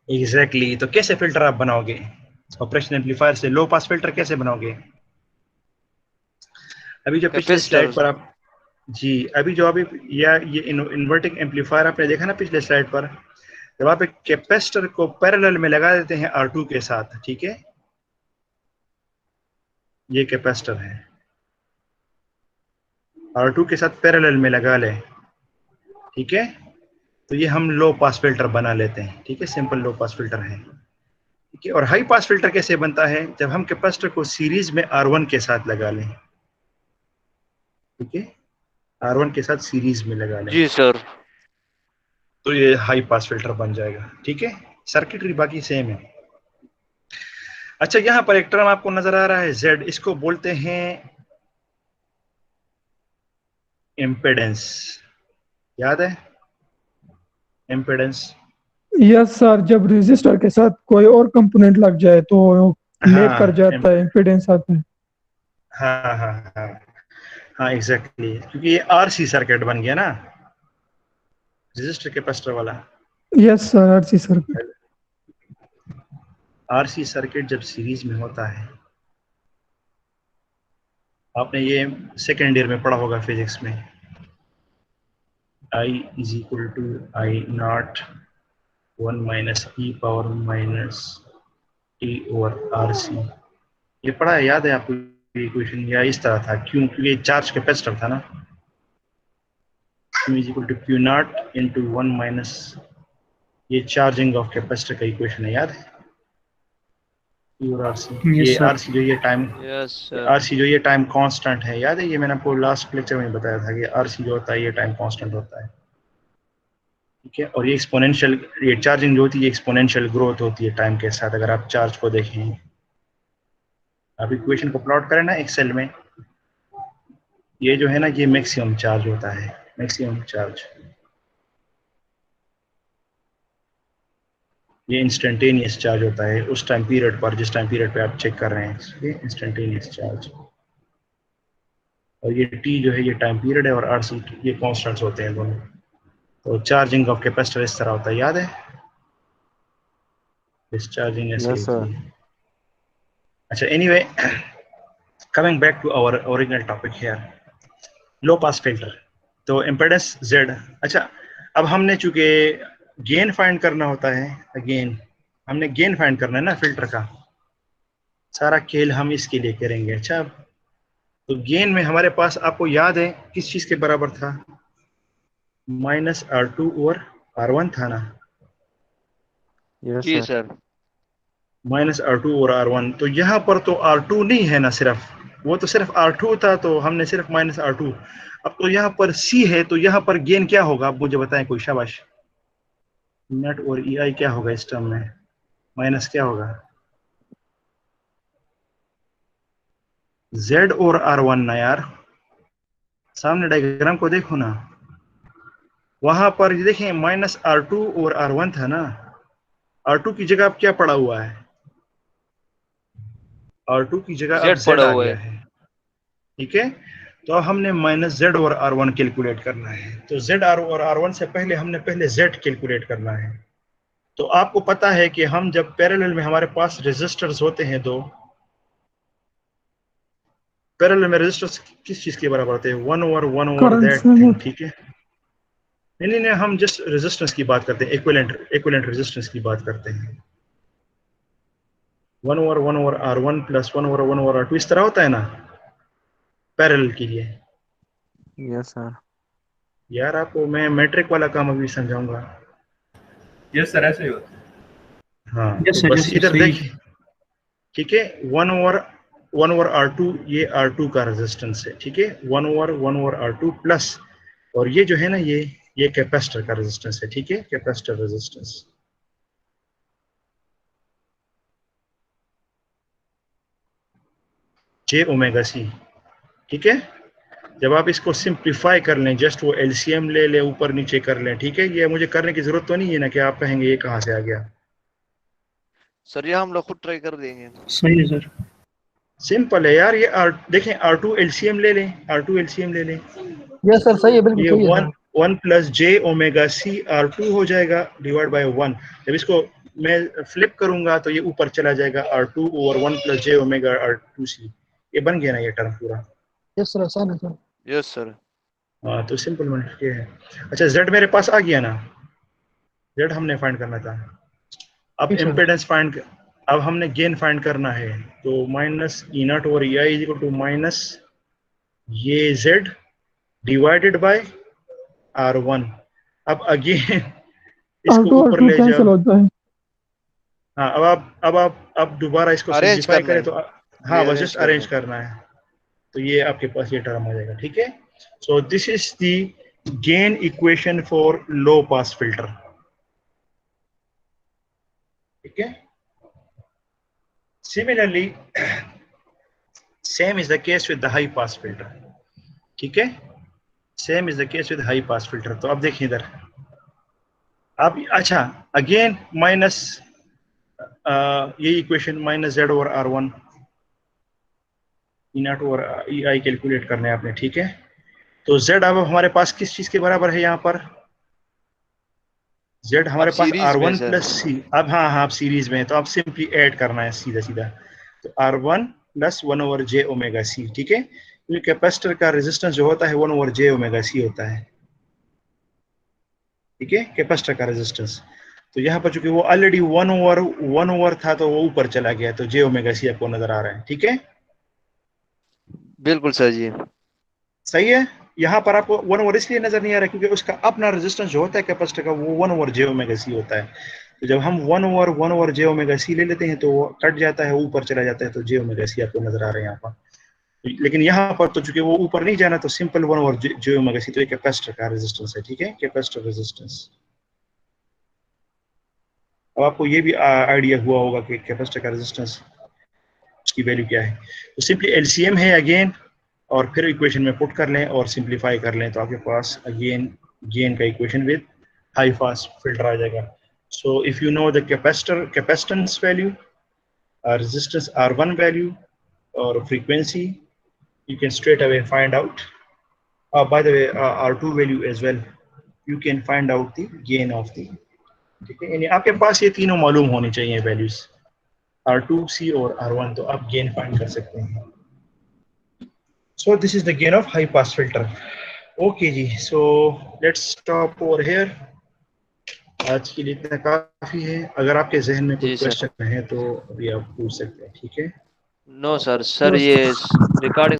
एग्जैक्टली। तो कैसे फिल्टर आप बनाओगे ऑपरेशनल एम्पलीफायर से? लो पास फिल्टर कैसे बनाओगे? अभी जो पिछले स्लाइड पर आप, जी, अभी जो अभी ये इन्वर्टिंग एम्पलीफायर आपने देखा ना पिछले स्लाइड पर, जब आप एक कैपेसिटर को पैरेलल में लगा देते हैं R2 के साथ, ठीक है, ये कैपेसिटर है, R2 के साथ पैरेलल में लगा लें, ठीक है, तो ये हम लो पास फिल्टर बना लेते हैं, ठीक है, सिंपल लो पास फिल्टर है, ठीक है। और हाई पास फिल्टर कैसे बनता है? जब हम कैपेसिटर को सीरीज में R1 के साथ लगा लें, ठीक है, R1 के साथ सीरीज में लगा लें, जी सर। तो ये हाई पास फिल्टर बन जाएगा, ठीक है। सर्किटरी बाकी सेम है। अच्छा, यहाँ पर एक टर्म आपको नजर आ रहा है Z, इसको बोलते हैं इम्पेडेंस, याद है इम्पेडेंस? यस सर, जब रेजिस्टर के साथ कोई और कंपोनेंट लग जाए तो लेकर जाता है, इम्पीडेंस आता है। हाँ, हाँ एग्जैक्टली, क्योंकि ये आरसी सर्किट बन गया ना, रजिस्टर कैपेसिटर वाला। Yes sir, RC circuit. RC circuit जब सीरीज में होता है, आपने ये सेकेंड ईयर में पढ़ा होगा फिजिक्स में, I is equal to I not 1 minus E power minus T over R C. ये पढ़ा है, याद है आपको ये इक्वेशन? या इस तरह था, क्यों? क्योंकि ये चार्ज कैपेसिटर था ना, Q is equal to Q not into 1 minus, ये चार्जिंग ऑफ कैपेसिटर का इक्वेशन है, याद है? Q और RC, ये RC जो ये टाइम, यस सर। RC जो ये टाइम कांस्टेंट है, याद है? ये मैंने आपको लास्ट लेक्चर में बताया था कि RC जो होता है ये टाइम कांस्टेंट होता है, ठीक है? और ये एक्सपोनेंशियल, ये चार्जिंग जो होती है एक्सपोनेंशियल ग्रोथ होती है टाइम के साथ। अगर आप चार्ज को देखें, आप इक्वेशन को प्लॉट करें ना एक्सेल में, ये जो है ना ये मैक्सिमम चार्ज होता है, मैक्सिमम चार्ज। ये इंस्टेंटेनियस चार्ज होता है उस टाइम पीरियड पर, जिस टाइम पीरियड पे आप चेक कर रहे हैं, ये इंस्टेंटेनियस चार्ज। और ये टी जो है ये टाइम पीरियड है, और आरसी ये कांस्टेंट्स होते हैं दोनों। तो चार्जिंग ऑफ कैपेसिटर इस तरह होता है, याद है? डिस्चार्जिंग ऐसे यस होती सर। है। अच्छा, anyway, coming back to our original topic here, low pass filter. तो इम्पेडेंस जेड। अच्छा, अब हमने चूंकि गेन फाइंड करना होता है, अगेन हमने गेन फाइंड करना है ना फिल्टर का, सारा खेल हम इसके लिए करेंगे। अच्छा, तो गेन में हमारे पास, आपको याद है किस चीज के बराबर था? -R2 और R1 था ना? यस जी सर। सर। -R2 और R1। तो यहाँ पर तो R2 नहीं है ना, सिर्फ वो तो सिर्फ R2 था, तो हमने सिर्फ -R2। अब तो यहाँ पर C है, तो यहाँ पर गेन क्या होगा? आप मुझे बताएं कोई, शाबाश। नेट और EI क्या होगा इस टर्म में? माइनस क्या होगा? Z और R1 ना यार, सामने डायग्राम को देखो ना, वहां पर ये देखें -R2 और R1 था ना, R2 की जगह अब क्या पड़ा हुआ है? R2 की जगह अब जेड Z पड़ा आ हुआ गया है। है, ठीक है? तो अब हमने -Z और R1 कैलकुलेट करना है। तो Z और R1 से पहले हमने पहले Z कैलकुलेट करना है। तो आपको पता है कि हम जब पैरेलल में हमारे पास रेजिस्टर्स होते हैं दो, पैरेलल में रेजिस्टर्स किस चीज के बराबर होते हैं? 1 over current that same thing, होता ठीक है? नहीं, हम जस्ट रेजिस्टेंस की बात करते हैं, इक्विवेलेंट रेजिस्टेंस की बात करते हैं। 1 over R1 plus 1 over R2 इस तरह होता है ना पैरेलल के लिए। Yes sir. यार आपको मैं मैट्रिक वाला काम अभी समझाऊंगा। यस सर, ऐसे ही होता है। हाँ, तो बस इधर देखिए, ठीक है? 1 ओवर R2, ये R2 का रेजिस्टेंस है, ठीक है? 1 ओवर R2 प्लस, और ये जो है ना ये कैपेसिटर का रेजिस्टेंस है, ठीक है? कैपेसिटर रेजिस्टेंस J⍵C, ठीक है? जब आप इसको सिंप्लीफाई कर लें, जस्ट वो एलसीएम ले ले, ऊपर नीचे कर लें, ठीक है? ये मुझे करने की जरूरत तो नहीं है ना कि आप कहेंगे ये कहाँ से आ गया। सर ये हम लोग खुद ट्राई कर देंगे। सही है सर। सिंपल है यार, ये देखें R2 एलसीएम ले लें, R2 एलसीएम ले लें, यस सर, सही है, बिल्कुल ये सही है 1 प्लस J⍵C R2 हो जाएगा डिवाइड बाय 1। जब इसको मैं फ्लिप करूंगा तो ये ऊपर चला जाएगा, R2 ओवर 1 प्लस J⍵R2C। ये बन गया ना ये टर्म पूरा? यस सर, आसान है सर। Yes sir. हाँ, तो सिंपल मैथड ये है। अच्छा, Z मेरे पास आ गया ना, Z हमने फाइंड करना था। अब इम्पेडेंस फाइंड, अब हमने गेन फाइंड करना है, तो -E0 over EI is equal to minus ये Z डिवाइडेड बाय R1। अब अगेन इसको R2 ऊपर R2 ले कैंसिल जाओ। होता है। हाँ, अब दोबारा इसको अरेंज सिंप्लीफाई करना करें है, तो हाँ, बस रीअरेंज जस्ट करना अरेंज है। करना है, तो ये आपके पास ये टर्म आ जाएगा, ठीक है? So this is the gain equation for low pass filter, ठीक है? Similarly same is the case with the high pass filter, ठीक है? Same is the case with high pass filter. तो अब देखिए इधर, अब अच्छा, अगेन माइनस ये equation -Z over R1, E not और ई आई कैलकुलेट करना है आपने, ठीक है। तो z अब हमारे पास किस चीज के बराबर है यहाँ पर, z हमारे पास सीरीज में r1 सर। प्लस सी। अब हाँ हाँ, आप सीरीज में, तो आप सिंपली ऐड करना है सीधा सीधा, तो r1 plus 1/j omega C, ठीक है, क्योंकि कैपेसिटर का रेजिस्टेंस जो होता है 1/j ओमेगा सी होता है, ठीक है, कैपेसिटर का रेजिस्टेंस। तो यहाँ पर चूंकि वो ऑलरेडी 1/1 था तो वो ऊपर चला गया, तो j ओमेगा सी आपको नजर आ रहा है, ठीक है, बिल्कुल सर जी। सही है। यहाँ पर आपको 1/, इसलिए नजर नहीं आ रहा क्योंकि उसका अपना रेजिस्टेंस जो होता है कैपेसिटर का वो 1/j ओमेगा सी होता है। तो जब हम 1/1/j ओमेगा सी ले लेते हैं तो वो कट जाता है, ऊपर चला जाता है, तो j ओमेगा सी आपको नजर आ रहा है यहाँ पर। लेकिन यहाँ पर तो चूंकि वो ऊपर नहीं जाना, तो सिंपल 1/j ओमेगा सी, तो ये कैपेसिटर का रेजिस्टेंस है, ठीक है, कैपेसिटर रेजिस्टेंस। अब आपको ये भी आइडिया हुआ होगा कि कैपेसिटर का रेजिस्टेंस की वैल्यू क्या है। तो सिंपली एलसीएम है अगेन, और फिर इक्वेशन में पुट कर लें और सिंप्लीफाई कर लें, तो आपके पास अगेन गेन का equation with high pass filter आ जाएगा। So if you know the capacitance value, resistance R1 value और frequency, you can straight away find out, by the way, R2 value as well, you can find out the gain of the, ठीक है, यानी आपके पास ये तीनों मालूम होनी चाहिए वैल्यूज, R2, C और R1, तो आप गेन फाइंड कर सकते हैं। So this is the gain of high pass filter. Okay ji, so let's stop over here. आज के लिए इतना काफी है। अगर आपके जहन में कोई जी सर। क्वेश्चन है तो अभी आप पूछ सकते हैं, ठीक है। नो सर, सर ये रिकॉर्डिंग